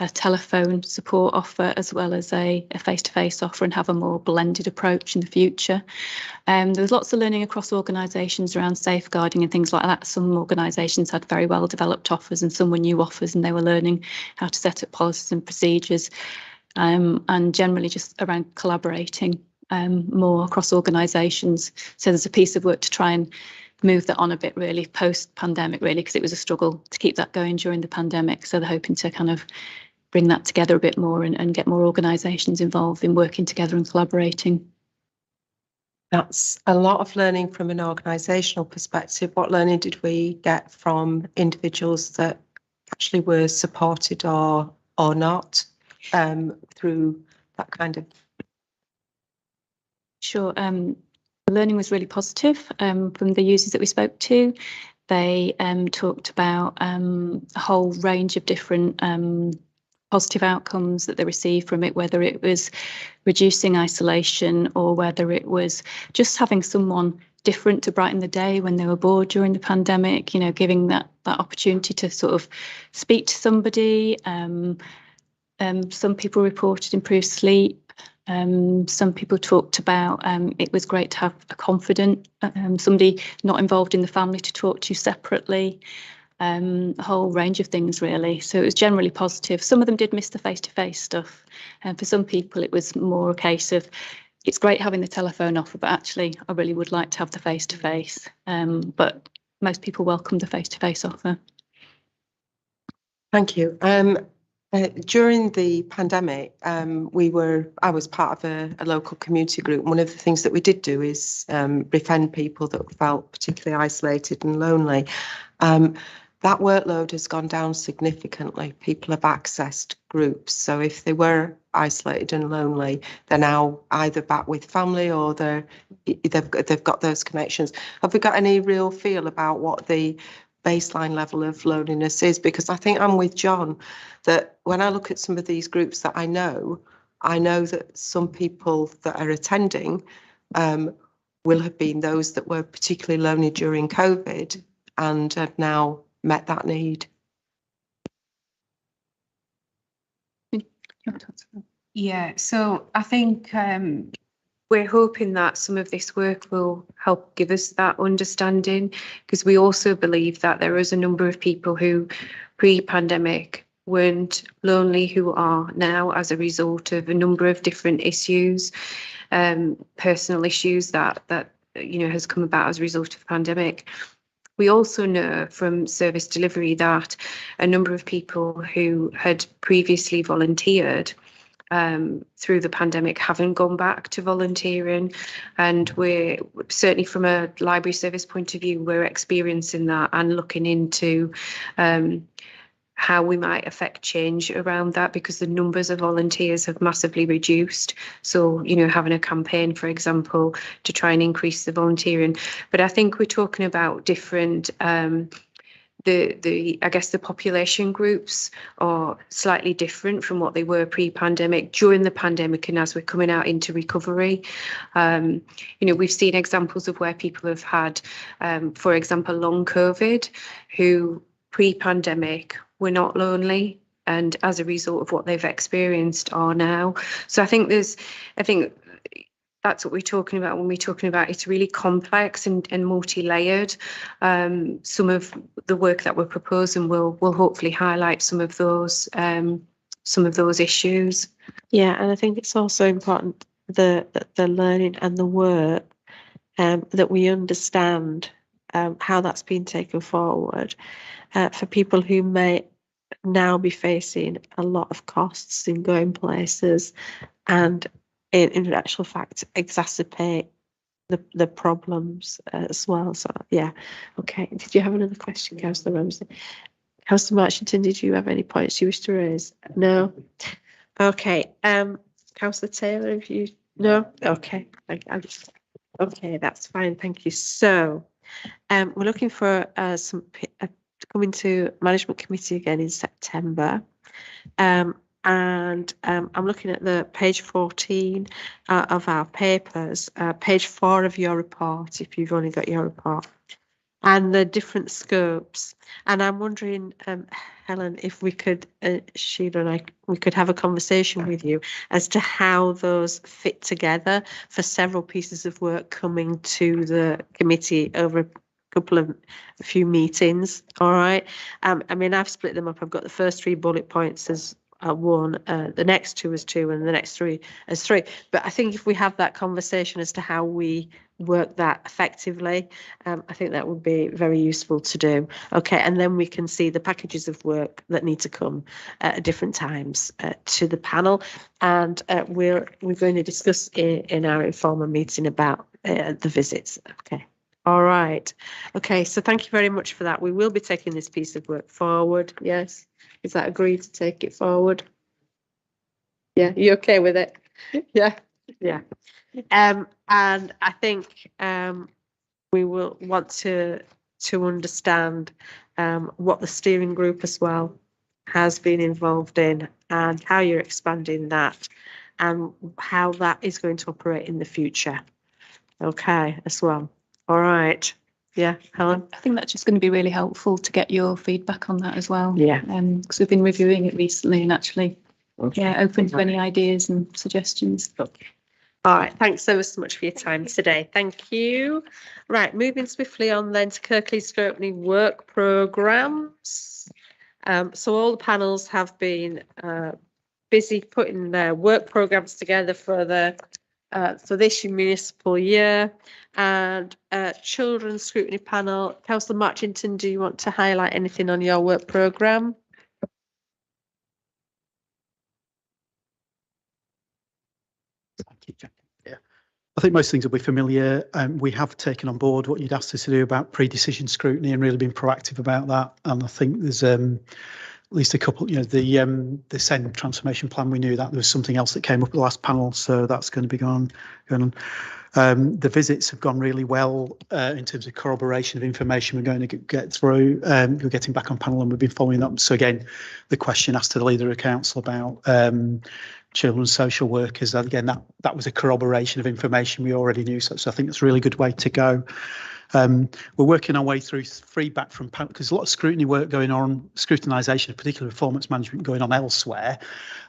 a telephone support offer as well as a face-to-face offer, and have a more blended approach in the future. There was lots of learning across organisations around safeguarding and things like that. Some organisations had very well developed offers and some were new offers, and they were learning how to set up policies and procedures, and generally just around collaborating more across organisations. So there's a piece of work to try and move that on a bit really post-pandemic really, because it was a struggle to keep that going during the pandemic. So they're hoping to kind of bring that together a bit more and get more organisations involved in working together and collaborating. That's a lot of learning from an organisational perspective. What learning did we get from individuals that actually were supported or not through that kind of? Sure. The learning was really positive from the users that we spoke to. They talked about a whole range of different positive outcomes that they received from it, whether it was reducing isolation or whether it was just having someone different to brighten the day when they were bored during the pandemic, you know, giving that opportunity to sort of speak to somebody. Some people reported improved sleep. Some people talked about it was great to have a confident somebody not involved in the family to talk to separately. A whole range of things really. So it was generally positive. Some of them did miss the face-to-face stuff. And for some people it was more a case of it's great having the telephone offer, but actually I really would like to have the face-to-face. But most people welcomed the face-to-face offer. Thank you. During the pandemic, I was part of a local community group. One of the things that we did do is befriend people that felt particularly isolated and lonely. That workload has gone down significantly. People have accessed groups. So if they were isolated and lonely, they're now either back with family or they've got those connections. Have we got any real feel about what the baseline level of loneliness is? Because I think I'm with John that when I look at some of these groups that I know that some people that are attending will have been those that were particularly lonely during COVID and have now met that need. Yeah, so I think we're hoping that some of this work will help give us that understanding, because we also believe that there is a number of people who pre-pandemic weren't lonely who are now as a result of a number of different issues, personal issues that you know has come about as a result of the pandemic. We also know from service delivery that a number of people who had previously volunteered through the pandemic haven't gone back to volunteering, and we're certainly from a library service point of view, we're experiencing that and looking into how we might affect change around that, because the numbers of volunteers have massively reduced. So, you know, having a campaign, for example, to try and increase the volunteering. But I think we're talking about different I guess the population groups are slightly different from what they were pre-pandemic, during the pandemic, and as we're coming out into recovery. You know, we've seen examples of where people have had, for example, long COVID, who pre-pandemic were not lonely, and as a result of what they've experienced are now. So I think that's what we're talking about when we're talking about it's really complex and multi-layered. Some of the work that we're proposing will hopefully highlight some of those issues. Yeah, and I think it's also important the learning and the work that we understand how that's been taken forward for people who may now be facing a lot of costs in going places and in actual fact exacerbate the problems as well. So yeah, okay. Did you have another question, Councillor Ramsey? Councillor Marchington, did you have any points you wish to raise? No. Okay. Councillor Taylor, if you no, okay. Okay, that's fine. Thank you. So, we're looking for some to come into management committee again in September. And I'm looking at the page 14 of our papers, page 4 of your report, if you've only got your report, and the different scopes. And I'm wondering, Helen, if we could, Sheila and I, we could have a conversation with you as to how those fit together for several pieces of work coming to the committee over a few meetings. All right. I mean, I've split them up. I've got the first 3 bullet points as one, the next 2 as 2, and the next 3 as 3. But I think if we have that conversation as to how we work that effectively, I think that would be very useful to do. Okay, and then we can see the packages of work that need to come at different times to the panel, and we're going to discuss in our informal meeting about the visits. Okay. All right. Okay, so thank you very much for that. We will be taking this piece of work forward. Yes. Is that agreed to take it forward? Yeah, you okay with it? Yeah. Yeah. And I think we will want to to understand what the steering group as well has been involved in and how you're expanding that and how that is going to operate in the future. Okay, as well. All right. Yeah, Helen? I think that's just going to be really helpful to get your feedback on that as well. Yeah. Because we've been reviewing it recently and actually, yeah, open to any ideas and suggestions. All right, thanks so much for your time today. Thank you. Right, moving swiftly on then to Kirklees Scrutiny work programmes. So all the panels have been busy putting their work programmes together for this municipal year. And Children's Scrutiny Panel, Councillor Marchington, do you want to highlight anything on your work programme? Thank you, Jack. Yeah, I think most things will be familiar. We have taken on board what you'd asked us to do about pre-decision scrutiny and really been proactive about that. And I think there's at least a couple, the SEND transformation plan, we knew that there was something else that came up at the last panel, so that's going to be going on. The visits have gone really well in terms of corroboration of information we're going to get through. We're getting back on panel and we've been following up. So again, the question asked to the leader of council about children's social workers, and again, that was a corroboration of information we already knew. So I think that's a really good way to go. We're working our way through feedback from panel because a lot of scrutiny work going on, scrutinisation, particularly performance management going on elsewhere.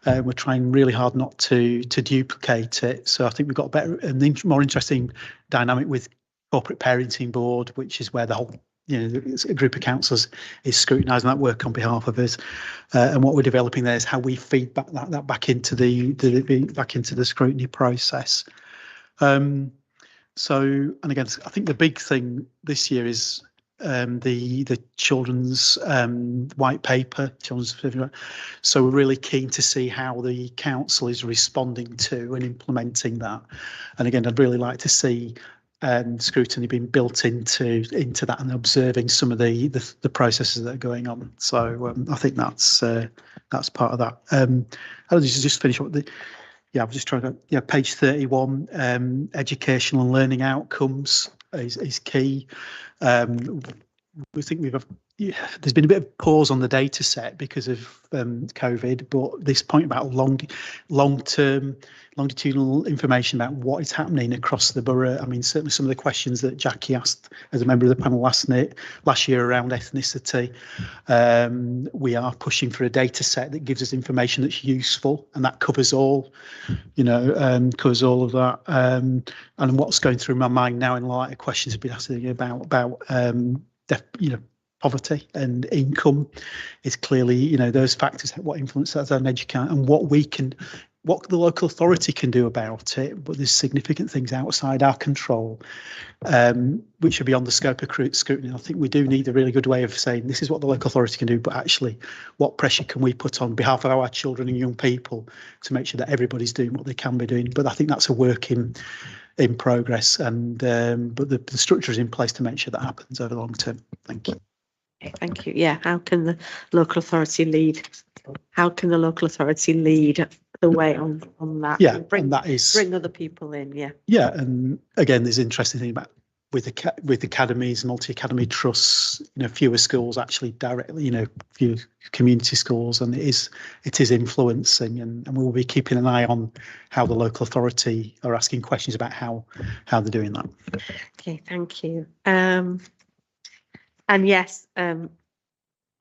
We're trying really hard not to duplicate it. So I think we've got a better and more interesting dynamic with corporate parenting board, which is where the whole a group of councillors is scrutinising that work on behalf of us. And what we're developing there is how we feed back that back into the scrutiny process. So, and again, I think the big thing this year is the children's white paper. So we're really keen to see how the council is responding to and implementing that. And again, I'd really like to see scrutiny being built into that and observing some of the processes that are going on. So I think that's part of that. I'll just finish up with the. Yeah, I'm just trying to, page 31, educational and learning outcomes is key. We think there's been a bit of pause on the data set because of COVID, but this point about long-term longitudinal information about what is happening across the borough. I mean, certainly some of the questions that Jackie asked as a member of the panel last year around ethnicity, we are pushing for a data set that gives us information that's useful, and that covers all, covers all of that. And what's going through my mind now in light of questions have been asking about poverty and income is clearly, those factors, what influence that's on education and what the local authority can do about it. But there's significant things outside our control, which are beyond the scope of scrutiny. I think we do need a really good way of saying this is what the local authority can do, but actually what pressure can we put on behalf of our children and young people to make sure that everybody's doing what they can be doing. But I think that's a work in progress, and but the structure is in place to make sure that happens over the long term. Thank you. Thank you. Yeah, how can the local authority lead? How can the local authority lead the way on that? Yeah, and bring other people in. Yeah. Yeah, and again, there's interesting thing about with academies, multi-academy trusts. Fewer schools actually directly. Fewer community schools, and it is influencing, and we will be keeping an eye on how the local authority are asking questions about how they're doing that. Okay, thank you. And yes, I've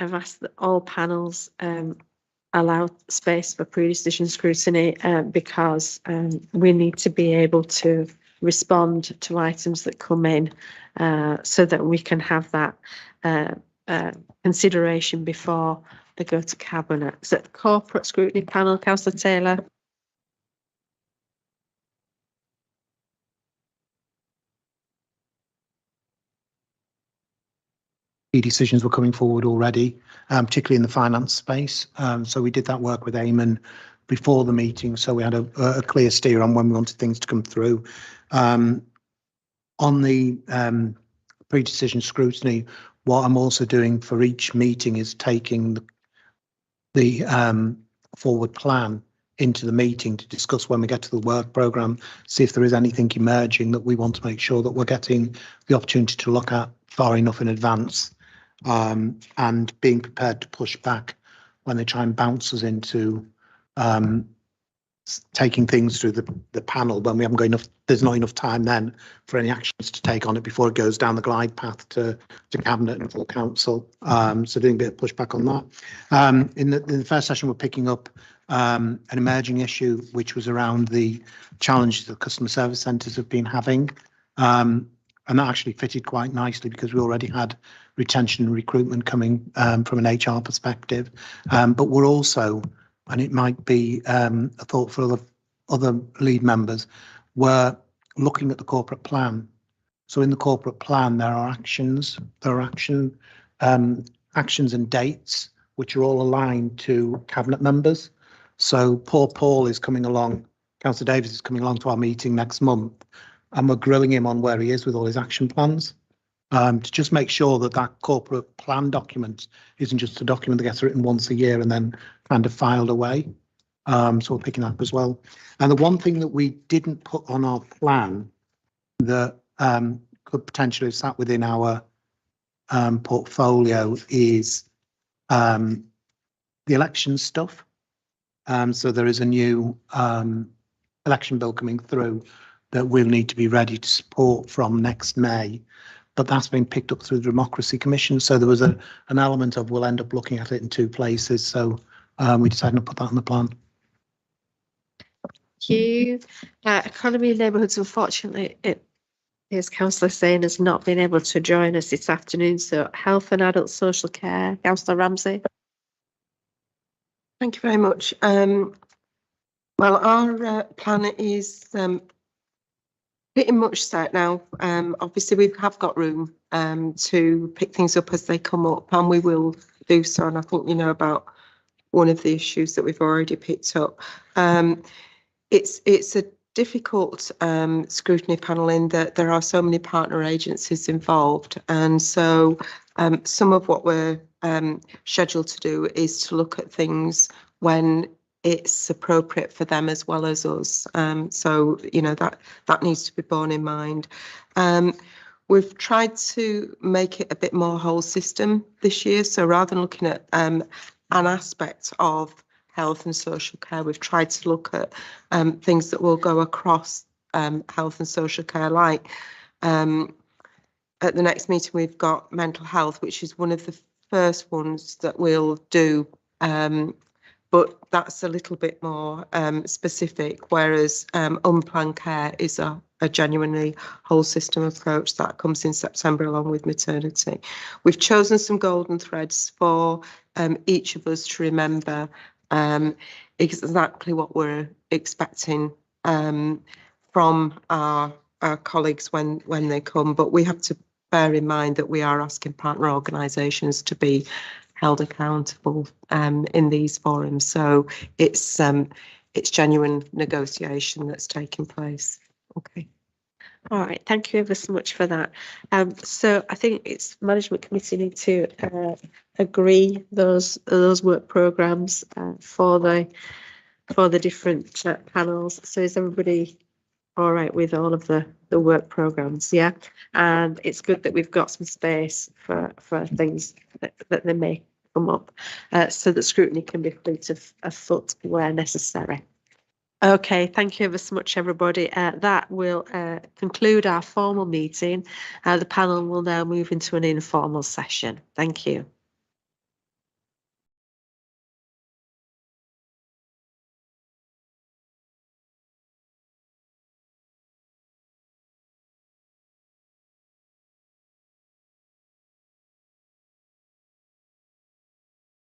asked that all panels allow space for pre-decision scrutiny because we need to be able to respond to items that come in so that we can have that consideration before they go to cabinet. So the corporate scrutiny panel, Councillor Taylor. Key decisions were coming forward already, particularly in the finance space. So we did that work with Eamon before the meeting, so we had a clear steer on when we wanted things to come through. On the pre-decision scrutiny, what I'm also doing for each meeting is taking the forward plan into the meeting to discuss when we get to the work programme, see if there is anything emerging that we want to make sure that we're getting the opportunity to look at far enough in advance, and being prepared to push back when they try and bounce us into taking things through the panel when we haven't got enough. There's not enough time then for any actions to take on it before it goes down the glide path to cabinet and full council. So doing a bit of pushback on that. In the first session, we're picking up an emerging issue, which was around the challenges that customer service centres have been having. And that actually fitted quite nicely because we already had retention and recruitment coming from an HR perspective. But we're also, and it might be a thought for other lead members, we're looking at the corporate plan. So in the corporate plan, there are actions and dates which are all aligned to cabinet members. So poor Paul is coming along, Councillor Davis is coming along to our meeting next month, and we're grilling him on where he is with all his action plans. To just make sure that that corporate plan document isn't just a document that gets written once a year and then kind of filed away. So we're picking that up as well. And the one thing that we didn't put on our plan that could potentially have sat within our portfolio is the election stuff. So there is a new election bill coming through that we'll need to be ready to support from next May. But that's been picked up through the Democracy Commission. So there was an element of we'll end up looking at it in two places. So we decided to put that on the plan. Thank you. Economy and Neighbourhoods, unfortunately, as Councillor Sane has not been able to join us this afternoon. So Health and Adult Social Care, Councillor Ramsey. Thank you very much. Well, our plan is pretty much set now. Obviously, we have got room to pick things up as they come up, and we will do so. And I think you know about one of the issues that we've already picked up. It's a difficult scrutiny panel in that there are so many partner agencies involved, and so some of what we're scheduled to do is to look at things when it's appropriate for them as well as us. So you know that needs to be borne in mind. We've tried to make it a bit more whole system this year. So rather than looking at an aspect of health and social care, we've tried to look at things that will go across health and social care. Like at the next meeting, we've got mental health, which is one of the first ones that we'll do. But that's a little bit more specific, whereas unplanned care is a genuinely whole system approach that comes in September along with maternity. We've chosen some golden threads for each of us to remember exactly what we're expecting from our colleagues when they come, but we have to bear in mind that we are asking partner organisations to be held accountable in these forums. So it's genuine negotiation that's taking place. Okay. All right, thank you ever so much for that. So I think it's management committee need to agree those work programmes for the different panels. So is everybody all right with all of the work programmes? Yeah, and it's good that we've got some space for things that they may come up, so that scrutiny can be fleet of foot where necessary. Okay, thank you ever so much, everybody. That will conclude our formal meeting. The panel will now move into an informal session. Thank you.